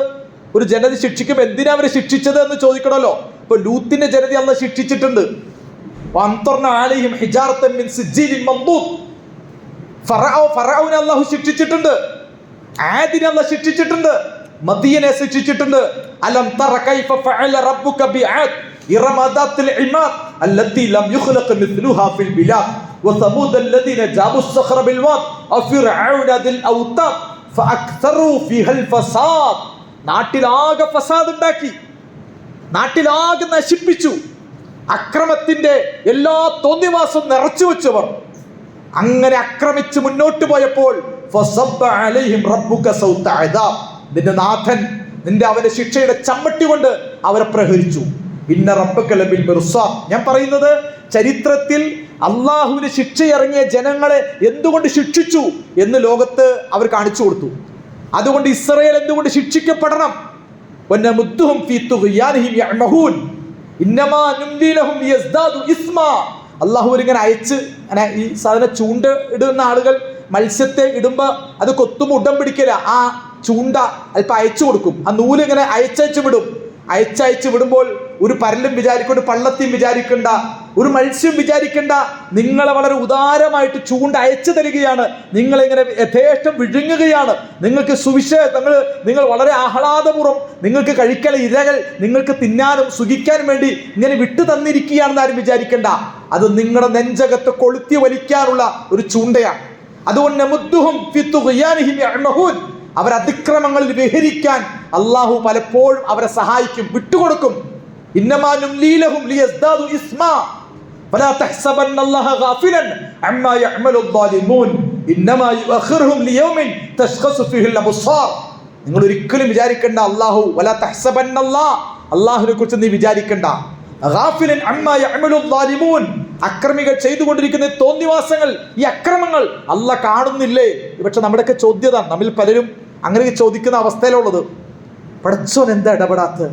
S1: ഒരു ജനത ശിക്ഷിക്കുമ്പോൾ എന്തിനാ അവരെ ശിക്ഷിച്ചത് എന്ന് ചോദിക്കണമല്ലോ. ഇപ്പൊ ലൂത്തിന്റെ ജനത അള്ളാഹ് ശിക്ഷിച്ചിട്ടുണ്ട്. ഫറഔനെ അള്ളാഹു ശിക്ഷിച്ചിട്ടുണ്ട്, ആദിനെ അള്ളാഹു ശിക്ഷിച്ചിട്ടുണ്ട്, മദിയനെ ശിക്ഷിച്ചിട്ടുണ്ട്. അലം തറ കൈഫ ഫഅല റബ്ബുക ബിആദ് ഇറമ ദാത്തിൽ ഇമാദ് അല്ലതി ലം യുഖ്ലഖ മിസ്ലുഹാ ഫിൽ ബിലാദ് വസമൂദ الذين جابوا الصخر بالواد وفرعون ذي الاوتاد فاكثروا فيها الفساد. നാട്ടിലാകെ ഫസാദ് ഉണ്ടാക്കി, നാട്ടിലാകെ നശിപ്പിച്ചു, അക്രമത്തിന്റെ എല്ലാ തോന്നിവാസവും നിറച്ചു വെച്ചവർ. അങ്ങനെ ആക്രമിച്ച് മുന്നോട്ട് പോയപ്പോൾ ഫസബ്ബ അലൈഹിം റബ്ബുക സൗത അദാബ്, നിന്റെ നാഥൻ നിന്റെ അവന്റെ ശിക്ഷയുടെ ചമ്മട്ടി കൊണ്ട് അവരെ പ്രഹരിച്ചു. ഇന്ന റബ്ബക ലബിൽ മിർസാദ്. ഞാൻ പറയുന്നത്, ചരിത്രത്തിൽ അള്ളാഹുവിന് ശിക്ഷ ഇറങ്ങിയ ജനങ്ങളെ എന്തുകൊണ്ട് ശിക്ഷിച്ചു എന്ന് ലോകത്ത് അവർ കാണിച്ചു കൊടുത്തു. അതുകൊണ്ട് ഇസ്രായേൽ എന്തുകൊണ്ട് ശിക്ഷിക്കപ്പെടണം? അള്ളാഹു ഇങ്ങനെ അയച്ച് ഈ സാധനം ചൂണ്ട ഇടുന്ന ആളുകൾ മത്സ്യത്തെ ഇടുമ്പോ അത് കൊത്തും ഉടം പിടിക്കില്ല. ആ ചൂണ്ട അല്പം അയച്ചു കൊടുക്കും, ആ നൂല് ഇങ്ങനെ അയച്ചയച്ചു വിടും. അയച്ചയച്ച് വിടുമ്പോൾ ഒരു പരലും വിചാരിക്കണ്ട, പള്ളത്തിയും വിചാരിക്കണ്ട, ഒരു മത്സ്യം വിചാരിക്കണ്ട, നിങ്ങളെ വളരെ ഉദാരമായിട്ട് ചൂണ്ട അയച്ചു തരികയാണ്, നിങ്ങളിങ്ങനെ യഥേഷ്ടം വിഴുങ്ങുകയാണ്. നിങ്ങൾക്ക് നിങ്ങൾ വളരെ ആഹ്ലാദപൂർവ്വം നിങ്ങൾക്ക് കഴിക്കാൻ ഇരകൾ നിങ്ങൾക്ക് തിന്നാനും സുഖിക്കാനും വേണ്ടി ഇങ്ങനെ വിട്ടു തന്നിരിക്കുകയാണെന്ന് ആരും വിചാരിക്കണ്ട. അത് നിങ്ങളുടെ നെഞ്ചകത്ത് കൊളുത്തി വലിക്കാനുള്ള ഒരു ചൂണ്ടയാണ്. അതുകൊണ്ട് അവർ അതിക്രമങ്ങളിൽ വിഹരിക്കാൻ അള്ളാഹു പലപ്പോഴും അവരെ സഹായിക്കും, വിട്ടുകൊടുക്കും. നിങ്ങൾ ഒരിക്കലും വിചാരിക്കേണ്ട അള്ളാഹുവിനെ കുറിച്ച് നീ വിചാരിക്കണ്ട. അക്രമികൾ ചെയ്തുകൊണ്ടിരിക്കുന്ന തോന്നിവാസങ്ങൾ, ഈ അക്രമങ്ങൾ അള്ളാഹ് കാണുന്നില്ലേ? പക്ഷെ നമ്മുടെയൊക്കെ ചോദ്യത, നമ്മിൽ പലരും അങ്ങനെ ചോദിക്കുന്ന അവസ്ഥയിലുള്ളത്, പടച്ചോൻ എന്താ ഇടപെടാത്തത്?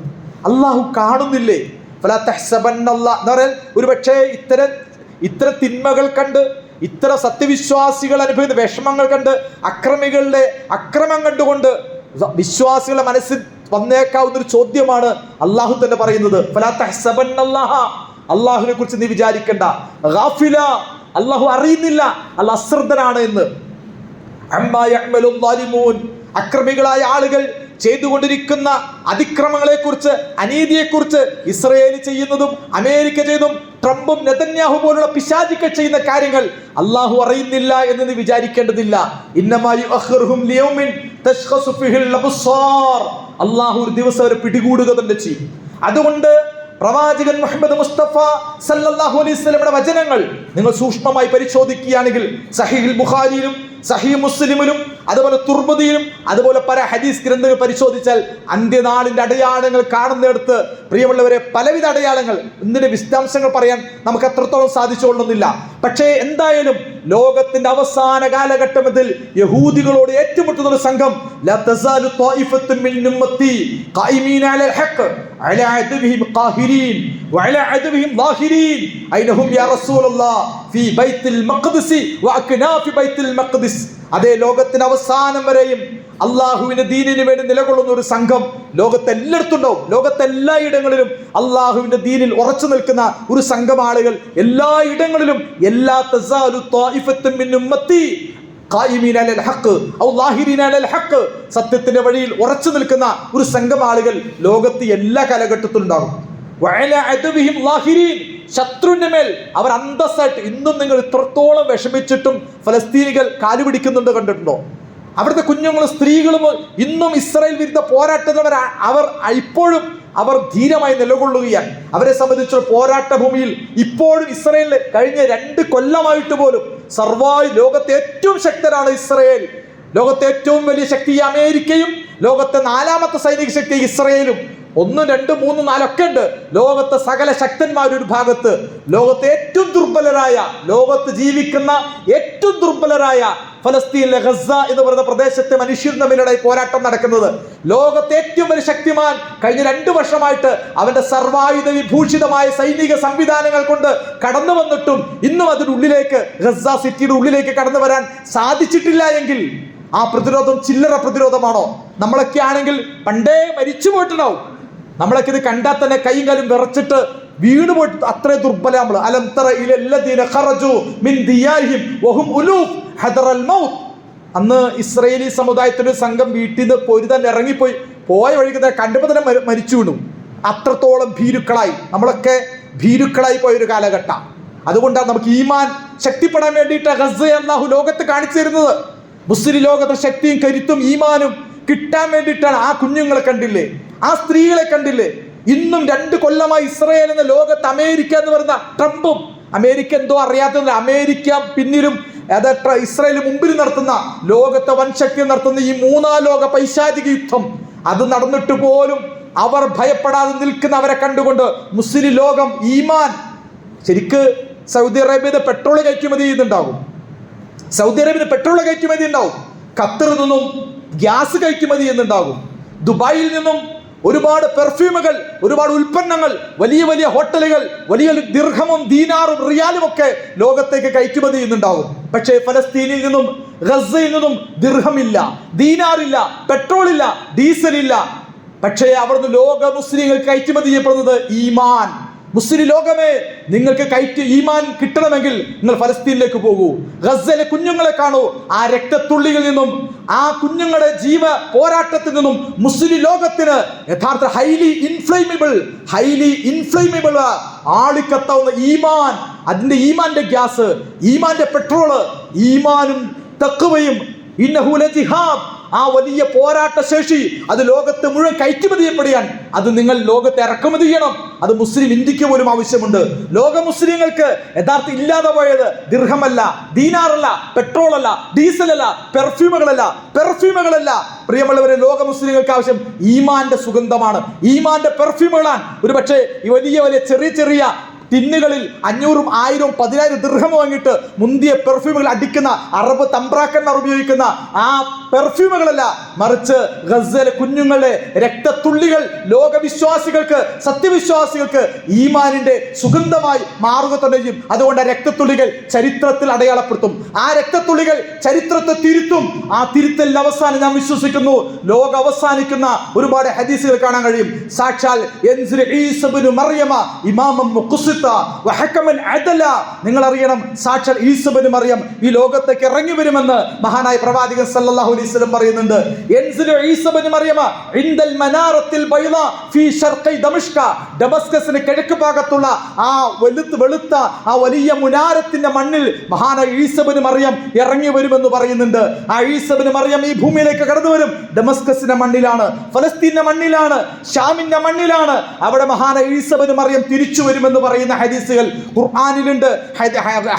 S1: അള്ളാഹു കാണുന്നില്ലേ? എന്ന് പറഞ്ഞാൽ ഒരുപക്ഷെ ഇത്തരം തിന്മകൾ കണ്ട്, ഇത്തരം സത്യവിശ്വാസികൾ അനുഭവിക്കുന്ന വിഷമങ്ങൾ കണ്ട്, അക്രമികളുടെ അക്രമം കണ്ടുകൊണ്ട് വിശ്വാസികളുടെ മനസ്സിൽ വന്നേക്കാവുന്ന ഒരു ചോദ്യമാണ് അള്ളാഹു തന്നെ പറയുന്നത്. അള്ളാഹുവിനെ കുറിച്ച് നീ വിചാരിക്കണ്ട, ഗാഫില, അള്ളാഹു അറിയുന്നില്ല, അള്ളാഹു അശ്രദ്ധനാണ് എന്ന്. അക്രമികളായ ആളുകൾ ചെയ്തുകൊണ്ടിരിക്കുന്ന അതിക്രമങ്ങളെക്കുറിച്ച്, അനീതിയെക്കുറിച്ച്, ഇസ്രയേൽ ചെയ്യുന്നതും അമേരിക്ക ചെയ്തതും ട്രംപും നെതന്യാഹു പോലുള്ള പിശാചുക്കൾ ചെയ്യുന്ന കാര്യങ്ങൾ അള്ളാഹു അറിയുന്നില്ല എന്ന് നീ വിചാരിക്കേണ്ടതില്ല. അള്ളാഹു ഒരു ദിവസം അവരെ പിടികൂടുക തന്നെ ചെയ്യും. അതുകൊണ്ട് പ്രവാചകൻ മുഹമ്മദ് മുസ്തഫ സല്ലല്ലാഹു അലൈഹി വസല്ലമയുടെ വചനങ്ങൾ നിങ്ങൾ സൂക്ഷ്മമായി പരിശോധിക്കുകയാണെങ്കിൽ സഹീഹുൽ ബുഖാരിയിലും സഹീഹ് മുസ്ലിമിലും അതുപോലെ തുർമുദിയിലും അതുപോലെ പല ഹദീസ് ഗ്രന്ഥങ്ങൾ പരിശോധിച്ചാൽ അന്ത്യനാളിന്റെ അടയാളങ്ങൾ കാണുന്നിടത്ത് പ്രിയമുള്ളവരെ പലവിധ അടയാളങ്ങൾ, ഇതിന്റെ വിശദാംശങ്ങൾ പറയാൻ നമുക്ക് അത്രത്തോളം സാധിച്ചുകൊള്ളുന്നില്ല. പക്ഷേ എന്തായാലും ലോകത്തിന്റെ അവസാന കാലഘട്ടത്തിൽ യഹൂദികളോട് ഏറ്റുമുട്ടുന്ന ഒരു സംഘം ലാ തസാലു ത്വായിഫത്തുൻ മിൻ ഉമ്മത്തി ഖായിമീന അലൽ ഹഖ് അലാ അദ്ബിഹിം ഖാഹിരീൻ വഅലാ അദ്ബിഹിം ളാഹിരീൻ ഐനഹും യാ റസൂലല്ലാഹ് ഫീ ബൈത്തുൽ മഖ്ദിസ് വഅക്നാഫി ബൈത്തുൽ മഖ്ദിസ്. അതേ ലോകത്തിന്റെ അവസാനം വരെയും അള്ളാഹുവിന്റെ ദീനിന് വേണ്ടി നിലകൊള്ളുന്ന ഒരു സംഘം ലോകത്തെല്ലായിടത്തും ഉണ്ടാവും. ലോകത്തെല്ലായിടങ്ങളിലും അള്ളാഹുവിന്റെ ദീനിൽ ഉറച്ചു നിൽക്കുന്ന ഒരു സംഘം ആളുകൾ എല്ലായിടങ്ങളിലും എല്ലാ തസാലു ത്വായിഫത്തുൻ മിൻ ഉമ്മത്തി ഖായിമീന അലൽ ഹഖ് ഔ ളാഹിരീന അലൽ ഹഖ്, സത്യത്തിന്റെ വഴിയിൽ ഉറച്ചു നിൽക്കുന്ന ഒരു സംഘം ആളുകൾ ലോകത്ത് എല്ലാ കാലഘട്ടത്തിലും ഉണ്ടാകും. വഅലാ അദ്ബിഹിം ളാഹിരീൻ, ശത്രുവിന്റെ മേൽ അവർ അന്തസ്സായിട്ട്. ഇന്നും നിങ്ങൾ ഇത്രത്തോളം വിഷമിച്ചിട്ടും ഫലസ്തീനികൾ കാലുപിടിക്കുന്നുണ്ട്, കണ്ടിട്ടുണ്ടോ? അവിടുത്തെ കുഞ്ഞുങ്ങളും സ്ത്രീകളും ഇന്നും ഇസ്രായേൽ വിരുദ്ധ പോരാട്ടത്തിൽ ഇപ്പോഴും അവർ ധീരമായി നിലകൊള്ളുകയാണ്. അവരെ സംബന്ധിച്ചുള്ള പോരാട്ട ഭൂമിയിൽ ഇപ്പോഴും ഇസ്രായേലിൽ കഴിഞ്ഞ 2 കൊല്ലമായിട്ട് പോലും ലോകത്തെ ഏറ്റവും ശക്തരാണ് ഇസ്രായേൽ. ലോകത്തെ ഏറ്റവും വലിയ ശക്തി അമേരിക്കയും ലോകത്തെ 4ാമത്തെ സൈനിക ശക്തി ഇസ്രായേലും 1, 2, 3, 4 ഒക്കെ ഉണ്ട്. ലോകത്തെ സകല ശക്തന്മാരൊരു ഭാഗത്ത്, ലോകത്തെ ഏറ്റവും ദുർബലരായ, ലോകത്ത് ജീവിക്കുന്ന ഏറ്റവും ദുർബലരായ ഫലസ്തീനിലെ ഗസ എന്ന് പറയുന്ന പ്രദേശത്തെ മനുഷ്യർ തമ്മിലിടയിൽ പോരാട്ടം നടക്കുന്നത്. ലോകത്തെ ഏറ്റവും വലിയ ശക്തിമാൻ കഴിഞ്ഞ 2 വർഷമായിട്ട് അവന്റെ സർവായുധ വിഭൂഷിതമായ സൈനിക സംവിധാനങ്ങൾ കൊണ്ട് കടന്നു വന്നിട്ടും ഇന്നും അതിനുള്ളിലേക്ക്, ഗസ സിറ്റിയുടെ ഉള്ളിലേക്ക് കടന്നു വരാൻ സാധിച്ചിട്ടില്ല എങ്കിൽ ആ പ്രതിരോധം ചില്ലറ പ്രതിരോധമാണോ? നമ്മളൊക്കെ ആണെങ്കിൽ പണ്ടേ മരിച്ചു പോയിട്ടുണ്ടാവും. നമ്മളൊക്കെ ഇത് കണ്ടാൽ തന്നെ കൈയും കാലും വിറച്ചിട്ട് വീണ് പോയിട്ട് അത്ര ദുർബല നമ്മള്. അലം തറ ഇലല്ലദീന ഖറജു മിൻ ദിയാരിഹിം വഹും ഉലൂഫ് ഹദറൽ മൗത്ത്. അന്ന് ഇസ്രായേലി സമുദായത്തിന്റെ സംഘം വീട്ടിൽ നിന്ന് പൊരുതാൻ ഇറങ്ങിപ്പോയി, പോയ വഴിക്ക് കണ്ടപ്പോൾ തന്നെ മരിച്ചു വീണു. അത്രത്തോളം ഭീരുക്കളായി, നമ്മളൊക്കെ ഭീരുക്കളായി പോയൊരു കാലഘട്ടം. അതുകൊണ്ടാണ് നമുക്ക് ഈമാൻ ശക്തിപ്പെടാൻ വേണ്ടിയിട്ട് ഗസയെ അല്ലാഹു ലോകത്ത് കാണിച്ചു തരുന്നത്. മുസ്ലിം ലോകത്തെ ശക്തിയും കരുത്തും ഈമാനും കിട്ടാൻ വേണ്ടിയിട്ടാണ്. ആ കുഞ്ഞുങ്ങളെ കണ്ടില്ലേ, ആ സ്ത്രീകളെ കണ്ടില്ലേ? ഇന്നും 2 കൊല്ലമായി ഇസ്രായേൽ എന്ന ലോകത്ത് അമേരിക്ക എന്ന് പറയുന്ന ട്രംപും, അമേരിക്ക എന്തോ അറിയാത്തത്, അമേരിക്ക പിന്നിലും ഇസ്രായേൽ മുമ്പിൽ നടത്തുന്ന, ലോകത്തെ വൻശക്തി നടത്തുന്ന ഈ 3-ാം ലോക പൈശാചിക യുദ്ധം, അത് നടന്നിട്ട് പോലും അവർ ഭയപ്പെടാതെ നിൽക്കുന്നവരെ കണ്ടുകൊണ്ട് മുസ്ലിം ലോകം ഈമാൻ. ശരിക്ക് സൗദി അറേബ്യയുടെ പെട്രോൾ കയറ്റുമതി ചെയ്യുന്നുണ്ടാവും, സൗദി അറേബ്യയിൽ പെട്രോൾ കയറ്റുമതി ഉണ്ടാവും, ഖത്തറിൽ നിന്നും ഗ്യാസ് കയറ്റുമതി ചെയ്യുന്നുണ്ടാകും, ദുബായിൽ നിന്നും ഒരുപാട് പെർഫ്യൂമുകൾ, ഒരുപാട് ഉൽപ്പന്നങ്ങൾ, വലിയ വലിയ ഹോട്ടലുകൾ, വലിയ ദിർഹമും ദീനാറും റിയാലും ഒക്കെ ലോകത്തേക്ക് കയറ്റുമതി ചെയ്യുന്നുണ്ടാവും. പക്ഷേ ഫലസ്തീനിൽ നിന്നും ഗസയിൽ നിന്നും ദിർഹമില്ല, ദീനാറില്ല, പെട്രോൾ ഇല്ല, ഡീസൽ ഇല്ല. പക്ഷേ അവിടുന്ന് ലോക മുസ്ലിങ്ങൾ കയറ്റുമതി ചെയ്യപ്പെടുന്നത് ഈമാൻ. മുസ്ലിം ലോകമേ, നിങ്ങൾക്ക് ഈമാൻ കിട്ടണമെങ്കിൽ നിങ്ങൾ ഫലസ്തീനിലേക്ക് പോകൂ, ഗസയിലെ കുഞ്ഞുങ്ങളെ കാണൂ. ആ രക്തത്തുള്ളികളിൽ നിന്നും, ആ കുഞ്ഞുങ്ങളുടെ ജീവ പോരാട്ടത്തിൽ നിന്നും മുസ്ലിം ലോകത്തിന് യഥാർത്ഥ ഹൈലി ഇൻഫ്ലേമബിൾ ആളിക്കത്താവുന്ന ഈമാൻ, അതിന്റെ ഈമാന്റെ ഗ്യാസ്, ഈമാന്റെ പെട്രോള്, ഈമാനും തഖ്വയും, ഇന്നഹു ലജിഹാദ്, ആ വലിയ പോരാട്ട ശേഷി അത് ലോകത്ത് മുഴുവൻ കയറ്റുമതി ചെയ്യപ്പെടാൻ അത് നിങ്ങൾ ലോകത്തെ ഇറക്കുമതി ചെയ്യണം. അത് മുസ്ലിം ഇന്ത്യക്ക് പോലും ആവശ്യമുണ്ട്. ലോക മുസ്ലിങ്ങൾക്ക് യഥാർത്ഥം ഇല്ലാതെ പോയത് ദിർഹമല്ല, ദീനാറല്ല, പെട്രോളല്ല, ഡീസലല്ല, പെർഫ്യൂമുകളല്ല. പ്രിയമുള്ളവരെ, ലോക മുസ്ലിങ്ങൾക്ക് ആവശ്യം ഈമാന്റെ സുഗന്ധമാണ്, ഈമാന്റെ പെർഫ്യൂമുകളാണ്. ഒരു പക്ഷേ ഈ വലിയ വലിയ ചെറിയ ചെറിയ ടിന്നുകളിൽ 500, 1000, 10,000 ദിർഹം വാങ്ങിയിട്ട് മുന്തിയ പെർഫ്യൂമുകൾ അടിക്കുന്ന അറബ് തമ്പ്രാക്കന്മാർ ഉപയോഗിക്കുന്ന ആ പെർഫ്യൂമുകളല്ല, മറിച്ച് ഗസയിലെ കുഞ്ഞുങ്ങളുടെ രക്തത്തുള്ളികൾ ലോകവിശ്വാസികൾക്ക്, സത്യവിശ്വാസികൾക്ക് ഈമാനിന്റെ സുഗന്ധമായി മാറുക തന്നെ ചെയ്യും. അതുകൊണ്ട് ആ രക്തത്തുള്ളികൾ ചരിത്രത്തിൽ അടയാളപ്പെടുത്തും, ആ രക്തത്തുള്ളികൾ ചരിത്രത്തെ തിരുത്തും. ആ തിരുത്തലിന്റെ അവസാനം ഞാൻ വിശ്വസിക്കുന്നു, ലോകം അവസാനിക്കുന്ന ഒരുപാട് ഹദീസുകൾ കാണാൻ കഴിയും. സാക്ഷാൽ ഈസ ഇബ്നു മറിയമ ഇമാമൻ മുഖ്സിത്ത വഹകമൻ അദല. നിങ്ങൾ അറിയണം, സാക്ഷാൽ ഈസ ഇബ്നു മറിയം ഈ ലോകത്തേക്ക് ഇറങ്ങി വരുമെന്ന് മഹാനായ പ്രവാചകൻ സല്ലല്ലാഹു അലൈഹി വസല്ലം പറയുന്നുണ്ട്. യൻസിലു ഈസ ഇബ്നു മറിയമ ഇൻദൽ മനാറത്തിൽ ബൈള ഫീ ശർഖി ദമഷ്ക. ഡമസ്കസിന് കിഴക്ക് ഭാഗത്തുള്ള ആ വെളുത്ത ആ വലിയ മുനാരത്തിന്റെ മണ്ണിൽ മഹാനായ ഈസ ഇബ്നു മറിയം ഇറങ്ങി വരുമെന്ന് പറയുന്നുണ്ട്. ആ ഈസ ഇബ്നു മറിയം ഈ ഭൂമിയിലേക്ക് കടന്നു വരും. ഡമസ്കസിന്റെ മണ്ണിലാണ്, ഫലസ്തീന്റെ മണ്ണിലാണ്, ഷാമിന്റെ മണ്ണിലാണ്. അവിടെ മഹാനായ ഈസ ഇബ്നു മറിയം തിരിച്ചു വരുമെന്ന് പറയുന്ന ഹദീസുകൾ ഖുർആനിലുണ്ട്,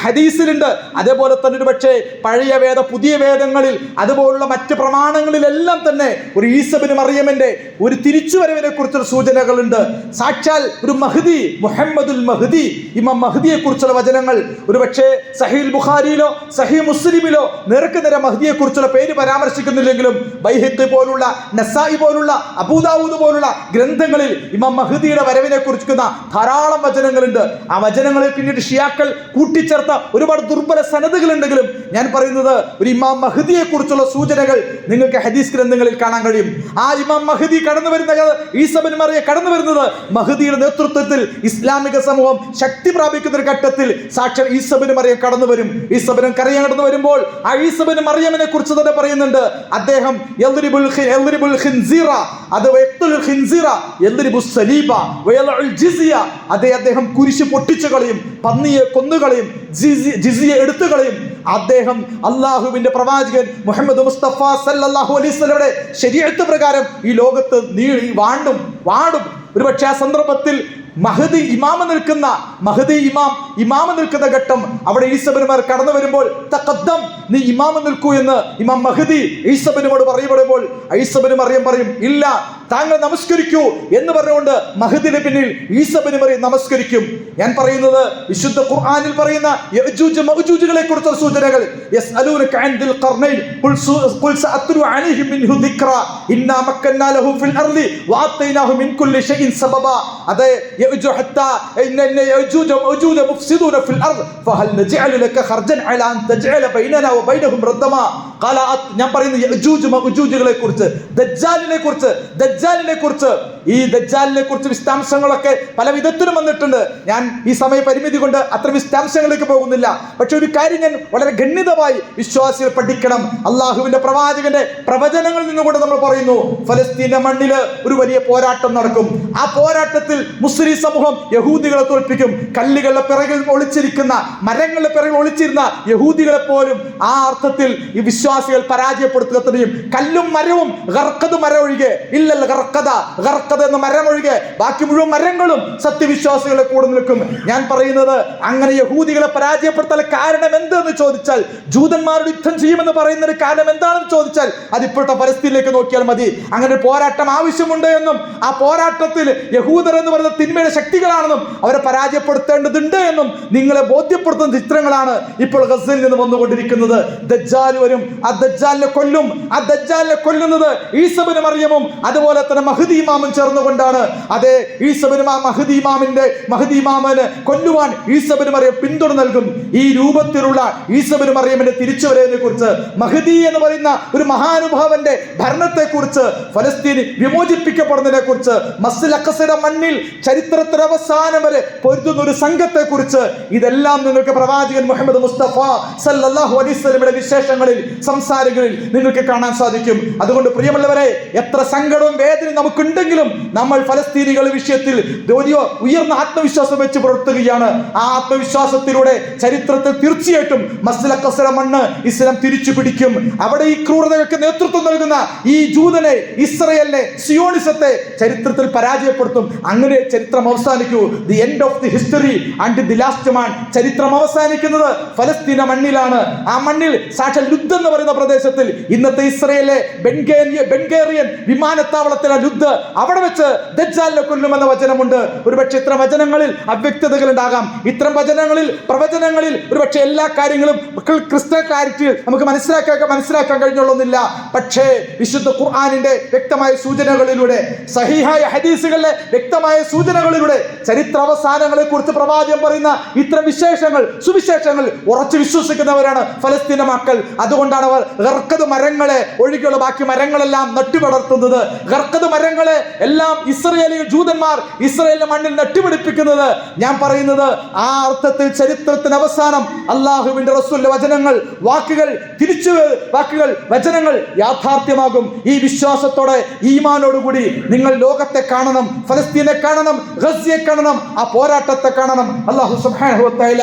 S1: ഹദീസിലുണ്ട്. അതേപോലെ തന്നെ ഒരു പക്ഷേ പഴയ വേദ, പുതിയ വേദങ്ങളിൽ, അതുപോലുള്ള മറ്റ് പ്രമാണങ്ങളിലെല്ലാം തന്നെ ഒരു ഈസ ഇബ്നു മറിയമിന്റെ ഒരു തിരിച്ചുവരവിനെ കുറിച്ചുള്ള സൂചനകളുണ്ട്. സാക്ഷാൽ ഒരു മഹ്ദി, മുഹമ്മദുൽ മഹ്ദി, ഇമാം മഹ്ദിയെ കുറിച്ചുള്ള വചനങ്ങൾ ഒരു പക്ഷേ സഹീഹ് ബുഖാരിയിലോ സഹീഹ് മുസ്ലിമിലോ നേർക്കുനേരെ മഹ്ദിയെ കുറിച്ചുള്ള പേര് പരാമർശിക്കുന്നില്ലെങ്കിലും ബൈഹഖി പോലുള്ള, നസായി പോലുള്ള, അബൂദാവൂദ് പോലുള്ള ഗ്രന്ഥങ്ങളിൽ ഇമാം മഹ്ദിയുടെ വരവിനെ കുറിക്കുന്ന ധാരാളം വചനങ്ങളുണ്ട്. ആ വചനങ്ങളിൽ പിന്നീട് ഷിയാക്കൾ കൂട്ടിച്ചേർത്ത ഒരുപാട് ദുർബല സനദുകൾ ഉണ്ടെങ്കിലും ഞാൻ പറയുന്നത് ഒരു ഇമാം മഹ്ദിയെ കുറിച്ചുള്ള സൂചനകൾ നിങ്ങൾക്ക് ഹദീസ് ഗ്രന്ഥങ്ങളിൽ കാണാൻ കഴിയും. ആ ഇമാം മഹ്ദി കടന്നു വരുന്നത്, ഈസ ഇബ്നു മറിയം കടന്നു വരുന്നത് മഹ്ദിയുടെ നേതൃത്വത്തിൽ ഇസ്ലാമിക സമൂഹം ശക്തി പ്രാപിക്കുന്ന ഒരു ഘട്ടത്തിൽ സാക്ഷാൽ ഈസ ഇബ്നു മറിയം കടന്നു വരും. ഈസ ഇബ്നു മറിയം കടന്നു വരുമ്പോൾ ആ ഈസ ഇബ്നു മറിയമിനെ കുറിച്ച് തന്നെ പറയുന്നുണ്ട്, അദ്ദേഹം യദ്രിബുൽ ഖിൻസീറ, അത് വയഖ്തുലുൽ ഖിൻസീറ യദ്രിബുസ് സലീബ വയൽഉൽ ജിസിയ, അദ്ദേഹം കുരിശ് പൊട്ടിച്ചു കളയും, പന്നിയെ കൊന്നുകളയും, ജിസിയ എടുത്തു കളയും. അദ്ദേഹം അള്ളാഹുവിന്റെ പ്രവാചകൻ മുഹമ്മദ് മുസ്തഫ സല്ലല്ലാഹു അലൈഹി വസല്ലമയുടെ ശരീഅത്ത് പ്രകാരം ഈ ലോകത്ത് വാടും. ഒരുപക്ഷെ ആ സന്ദർഭത്തിൽ മഹദി ഇമാമ നിൽക്കുന്ന ഘട്ടം, അവിടെ ഈസാ ഇബ്നു മറിയം കടന്നു വരുമ്പോൾ തഖദ്ദം, നീ ഇമാമ നിൽക്കൂ എന്ന് ഇമാം മഹദി ഈസാ ഇബ്നുവിനോട് പറയപ്പെടുമ്പോൾ ഈസാ ഇബ്നു മറിയം പറയും, ഇല്ല, താങ്കൾ നമസ്കരിക്കൂ എന്ന് പറഞ്ഞുകൊണ്ട് മഹദിന് പിന്നിൽ ഈസാ ഇബ്നു മറിയം നമസ്കരിക്കും. ഞാൻ പറയുന്നത് വിശുദ്ധ ഖുർആനിൽ പറയുന്ന യഅജൂജ് മഅജൂജുകളെ കുറിച്ചുള്ള സൂചനകൾ. യസ്അലൂനക അൻ ദിൽ ഖർനൈൻ ഖുൽ സഅത്ലു അലൈഹിം മിൻഹു ദിക്റ ഇന്നാ മക്കന്നാ ലഹു ഫിൽ അർളി വഅതൈനാഹു മിൻ കുല്ലി ഷൈഇൻ സബബ. അതെ, യഅജൂജ് ഹത്താ ഇന്ന യഅജൂജ മഅജൂജ മുഫ്സിദൂന ഫിൽ അർള് ഫഹൽ നജഅലു ലക ഖർജൻ അലാ അൻ തജഅല ബൈനനാ വബൈനഹും റദ്ദമാ. ഞാൻ പറയുന്നത് യഅജൂജ് മഅജൂജുകളെ കുറിച്ച്, ദജ്ജാലിനെ കുറിച്ച്. ഈ ദജ്ജാലിനെ കുറിച്ച് വിശദാംശങ്ങളൊക്കെ പല വിധത്തിലും വന്നിട്ടുണ്ട്. ഞാൻ ഈ സമയ പരിമിതി കൊണ്ട് അത്ര വിശദാംശങ്ങളിലേക്ക് പോകുന്നില്ല. പക്ഷെ ഒരു കാര്യം ഞാൻ വളരെ ഗണ്യതമായി വിശ്വാസികൾ പഠിക്കണം. അള്ളാഹുവിന്റെ പ്രവാചകന്റെ പ്രവചനങ്ങളിൽ നിന്നുകൊണ്ട് നമ്മൾ പറയുന്നു, ഫലസ്തീന്റെ മണ്ണില് ഒരു വലിയ പോരാട്ടം നടക്കും. ആ പോരാട്ടത്തിൽ മുസ്ലിം സമൂഹം യഹൂദികളെ തോൽപ്പിക്കും. കല്ലുകളുടെ പിറകിൽ ഒളിച്ചിരിക്കുന്ന, മരങ്ങളുടെ പിറകിൽ ഒളിച്ചിരുന്ന യഹൂദികളെ പോലും ആ അർത്ഥത്തിൽ ഈ വിശ്വാസികൾ പരാജയപ്പെടുത്തുകയും, കല്ലും മരവും ഗർഖദ് മരം ഒഴികെ, ഇല്ലല്ല ഗർഖദ എന്ന മരം ഒഴികെ ബാക്കി മുഴുവൻ മരങ്ങളും സത്യവിശ്വാസികളെ കൂടെ നിൽക്കും. ഞാൻ പറയുന്നത്, അങ്ങനെ യഹൂദികളെ പരാജയപ്പെടുത്താൻ കാരണം എന്തെന്ന് ചോദിച്ചാൽ, ജൂതന്മാരോട് യുദ്ധം ചെയ്യുമെന്ന് പറയുന്നതിന് കാരണം എന്താണെന്ന് ചോദിച്ചാൽ, അതിപ്പോഴത്തെ പരിസ്ഥിതിയിലേക്ക് നോക്കിയാൽ മതി. അങ്ങനെ ഒരു പോരാട്ടം ആവശ്യമുണ്ട് എന്നും ആ പോരാട്ടത്തിൽ യഹൂദർ എന്ന് പറയുന്ന തിന്മയുടെ ശക്തികളാണെന്നും അവരെ പരാജയപ്പെടുത്തേണ്ടതുണ്ട് എന്നും നിങ്ങളെ ബോധ്യപ്പെടുത്തുന്ന ചിത്രങ്ങളാണ് ഇപ്പോൾ ഗസയിൽ നിന്ന് വന്നുകൊണ്ടിരിക്കുന്നത്. ദജ്ജാൽ വരും, ആ ദജ്ജാലിനെ കൊല്ലുന്നത് ഈസാ ഇബ്നു മറിയമും അതുപോലെ തന്നെ മഹ്ദി ഇമാമും ചേർന്നുകൊണ്ടാണ്. അതെ, ഈസാ ഇബ്നു മഹ്ദി ഇമാമിനെ കൊല്ലുവാൻ ഈസാ ഇബ്നു മറിയം പിന്തുണ നൽകും. ഈ രൂപത്തിലുള്ള ഈസാ ഇബ്നു മറിയമിന്റെ തിരിച്ചുവരവിനെ കുറിച്ച്, മഹ്ദി എന്ന് പറയുന്ന ഒരു മഹാനുഭാവന്റെ ഭരണത്തെ കുറിച്ച്, ഫലസ്തീൻ വിമോചിപ്പിക്കപ്പെടുന്നതിനെ കുറിച്ച്, മസ്ജിദുൽ അഖ്സയുടെ മണ്ണിൽ ചരിത്രത്തിന്റെ അവസാനം വരെ പൊരുതുന്ന ഒരു സംഘത്തെ കുറിച്ച്, ഇതെല്ലാം നിങ്ങൾക്ക് പ്രവാചകൻ മുഹമ്മദ് മുസ്തഫ സല്ലല്ലാഹു അലൈഹി വസല്ലമയുടെ വിശേഷങ്ങളിൽ, സംസാരങ്ങളിൽ നിങ്ങൾക്ക് കാണാൻ സാധിക്കും. അതുകൊണ്ട് പ്രിയമുള്ളവരെ, എത്ര സങ്കടവും വേദനയും നമുക്കുണ്ടെങ്കിലും നമ്മൾ ഫലസ്തീനികളുടെ വിഷയത്തിൽ ഉയർന്ന ആത്മവിശ്വാസം വെച്ച് പുലർത്തുകയാണ്. ആ ആത്മവിശ്വാസത്തിലൂടെ ചരിത്രത്തിൽ തീർച്ചയായിട്ടും മസ്ജിദുൽ അഖ്സയുടെ മണ്ണ് ഇസ്ലാം തിരിച്ചു പിടിക്കും. അവിടെ ഈ ക്രൂരതകൾക്ക് നേതൃത്വം നൽകുന്ന ഈ ജൂതനെ, ഇസ്രായേലിനെ, സിയോണിസത്തെ ചരിത്രത്തിൽ പരാജയപ്പെടുത്തും. അങ്ങനെ ചരിത്രം അവസാനിക്കൂ. The end of the history and the last man. ചരിത്രം അവസാനിക്കുന്നത് ഫലസ്തീന മണ്ണിലാണ്. ആ മണ്ണിൽ സാക്ഷാൽ ലുദ് എന്ന് പറയുന്ന പ്രദേശത്തിൽ, ഇന്നത്തെ ഇസ്രായേലിലെ ബെൻഗേറിയൻ വിമാനത്താവളത്തിലെ ലുദ്, അവിടെ വെച്ച് ദജ്ജാലിനെ കൊല്ലുമെന്ന വചനമുണ്ട്. ഒരുപക്ഷെ ഇത്തരം വചനങ്ങളിൽ അവ്യക്തതകൾ ഉണ്ടാകാം. ഇത്തരം പ്രവചനങ്ങളിൽ ഒരുപക്ഷെ എല്ലാ കാര്യങ്ങളും ക്രിസ്റ്റൽ ക്ലാരിറ്റിയിൽ നമുക്ക് മനസ്സിലാക്കാൻ കഴിഞ്ഞുള്ളൊന്നില്ല. പക്ഷേ വിശുദ്ധ ഖുർആനിന്റെ വ്യക്തമായ സൂചനകളിലൂടെ, സഹീഹായ ഹദീസുകളിലെ വ്യക്തമായ സൂചനകളിലൂടെ, ചരിത്ര അവസാനങ്ങളെ കുറിച്ച് പ്രവാചകൻ പറയുന്ന ഇത്തരം സുവിശേഷങ്ങൾ ഉറച്ചു വിശ്വസിക്കുന്നവരാണ് ഫലസ്തീന മക്കൾ. അതുകൊണ്ടാണ് അവർ ഗർഖദ് മരങ്ങളെ ഒഴികെയുള്ള ബാക്കി മരങ്ങളെല്ലാം നട്ടുപടർത്തുന്നത്. ഗർഖദ് മരങ്ങളെ എല്ലാം ജൂതന്മാർ ഇസ്രായേലിന്റെ മണ്ണിൽ നട്ടുപിടിപ്പിക്കുന്നത്. ഞാൻ പറയുന്നത്, ആ അർത്ഥത്തിൽ ചരിത്രത്തിന് അവസാനം അള്ളാഹുവിന്റെ റസൂലിന്റെ വചനങ്ങൾ യാഥാർത്ഥ്യമാകും. ഈ വിശ്വാസത്തോടെ, ഈമാനോടുകൂടി നിങ്ങൾ ലോകത്തെ കാണണം, ഫലസ്തീനെ കാണണം, ഗസയെ കാണണം, ആ പോരാട്ടത്തെ കാണണം. അല്ലാഹു സുബ്ഹാനഹു വ തആല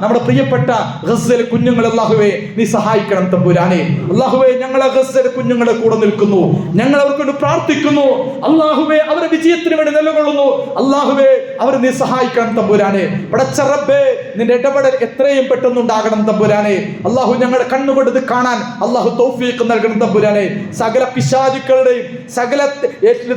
S1: നമ്മുടെ പ്രിയപ്പെട്ട ഗസയിലെ കുഞ്ഞുങ്ങൾ അല്ലാഹുവേ നീ സഹായിക്കണം തമ്പുരാനെ. അല്ലാഹുവേ, ഞങ്ങളെ ഗസയിലെ കുഞ്ഞുങ്ങളെ കൂടെ നിൽക്കുന്നു, ഞങ്ങൾ അവർക്ക് വേണ്ടി പ്രാർത്ഥിക്കുന്നു. അല്ലാഹുവേ, അവരുടെ വിജയത്തിന് വേണ്ടി നിലകൊള്ളുന്നു. അല്ലാഹുവേ, അവരെ നീ സഹായിക്കണം തമ്പുരാനെ. പടച്ച റബ്ബേ, നിന്റെ ഇടപെടൽ എത്രയും പെട്ടെന്നുണ്ടാകണം തമ്പുരാനെ. അല്ലാഹു, ഞങ്ങളുടെ കണ്ണുകൊണ്ട് ഇത് കാണാൻ അല്ലാഹു തൗഫീഖ് നൽകണം തമ്പുരാനെ. സകല പിശാചുക്കളുടെയും, സകല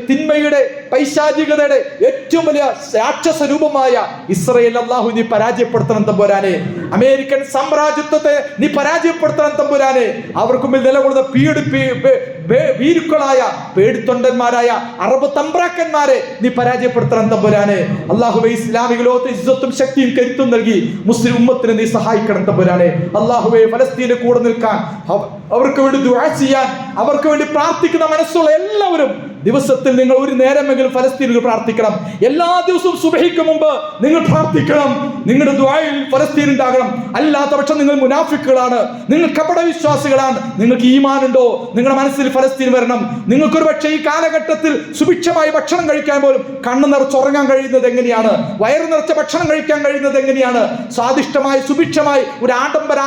S1: തിന്മയുടെ, പൈശാചികതയുടെ ഏറ്റവും വലിയ രാക്ഷസ രൂപമായ ഇസ്രായേൽ അല്ലാഹു നീ പരാജയപ്പെടുത്തണം തമ്പുരാനെ. അമേരിക്കൻ സാമ്രാജ്യത്വത്തെ നീ പരാജയപ്പെടുത്തണം തമ്പുരാനെ. അവർക്ക് മുമ്പിൽ നിലകൊള്ളുന്ന ഭീരുക്കളായ പേടിത്തൊണ്ടന്മാരായ അറബ് തമ്പ്രാക്കന്മാരെ നീ പരാജയപ്പെടുത്തണം തമ്പുരാനെ. അല്ലാഹുവേ, ഇസ്ലാമിക ലോകത്തെ ഇസ്സത്തും ശക്തിയും കരുത്തും നൽകി മുസ്ലിം ഉമ്മത്തിനെ നീ സഹായിക്കണം തമ്പുരാനെ. അല്ലാഹുവേ, ഫലസ്തീനെ കൂടെ നിൽക്കാൻ, അവർക്ക് വേണ്ടി ദുആ ചെയ്യാൻ, അവർക്ക് വേണ്ടി പ്രാർത്ഥിക്കുന്ന മനസ്സുള്ള എല്ലാവരും ദിവസത്തിൽ നിങ്ങൾ ഒരു നേരമെങ്കിലും ഫലസ്തീനിൽ പ്രാർത്ഥിക്കണം. എല്ലാ ദിവസവും സുബഹിക്ക് മുമ്പ് നിങ്ങൾ പ്രാർത്ഥിക്കണം. നിങ്ങളുടെ ദുആയിൽ ഫലസ്തീൻ ഉണ്ടാകണം. അല്ലാത്ത പക്ഷം നിങ്ങൾ മുനാഫിക്കുകളാണ്, നിങ്ങൾ കപടവിശ്വാസികളാണ്. നിങ്ങൾക്ക് ഈമാനുണ്ടോ? നിങ്ങളുടെ മനസ്സിൽ ഫലസ്തീൻ വരണം. നിങ്ങൾക്കൊരു പക്ഷേ ഈ കാലഘട്ടത്തിൽ സുഭിക്ഷമായി ഭക്ഷണം കഴിക്കാൻ പോലും കണ്ണ് നിറച്ചുറങ്ങാൻ കഴിയുന്നത് എങ്ങനെയാണ്? വയറ് നിറച്ച ഭക്ഷണം കഴിക്കാൻ കഴിയുന്നത് എങ്ങനെയാണ്? സ്വാദിഷ്ടമായി സുഭിക്ഷമായി ഒരു ആഡംബര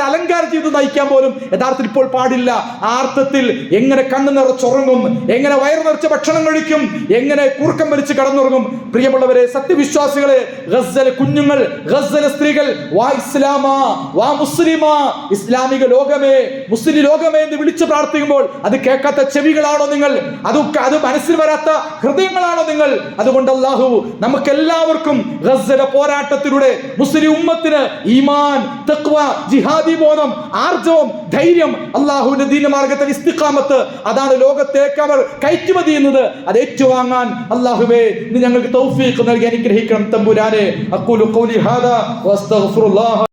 S1: അലങ്കാര ജീവിതം നയിക്കാൻ പോലും യഥാർത്ഥത്തിൽ ഇപ്പോൾ പാടില്ല. ആ അർത്ഥത്തിൽ എങ്ങനെ കണ്ണ് നിറച്ചുറങ്ങും, എങ്ങനെ വയറ് നിറച്ച് ഭക്ഷണം കഴിക്കും, എങ്ങനെ കൂർക്കം വലിച്ച് കടന്നുറങ്ങും. പ്രിയമുള്ളവരെ, സത്യവിശ്വാസികളെ, ഗസ്സയിലെ കുഞ്ഞുങ്ങൾ, ഗസ്സയിലെ സ്ത്രീകൾ, വാ ഇസ്ലാമാ വാ മുസ്ലിമാ, ഇസ്ലാമിക ലോകമേ, മുസ്ലിം ലോകമേ എന്ന് വിളിച്ചു പ്രാർത്ഥിക്കുമ്പോൾ അത് കേൾക്കാത്ത ചെവികളാണോ നിങ്ങൾ? അത് മനസ്സിൽ വരാത്ത ഹൃദയങ്ങളാണോ നിങ്ങൾ? അതുകൊണ്ട് അല്ലാഹു നമുക്ക് എല്ലാവർക്കും ഗസ്സയിലെ പോരാട്ടത്തിലൂടെ മുസ്ലിം ഉമ്മത്തിന് ഈമാൻ, തഖ്വ, ജിഹാദി ബോധം, ആർജവം, ധൈര്യം, അല്ലാഹുവിന്റെ ദീന മാർഗത്തിൽ ഇസ്തിഖാമത്ത്, അതാണ് ലോകത്തേക്ക് അവർ കയറ്റുമതി ചെയ്യുന്നത്. അത് ഏറ്റുവാങ്ങാൻ അല്ലാഹുവേ നീ ഞങ്ങൾക്ക് തൗഫീഖ് നൽകി അനുഗ്രഹിക്കണം തമ്പുരാനെ. അഖൂലു ഖൗലി ഹാദാ വഅസ്തഗ്ഫിറുല്ലാഹ്.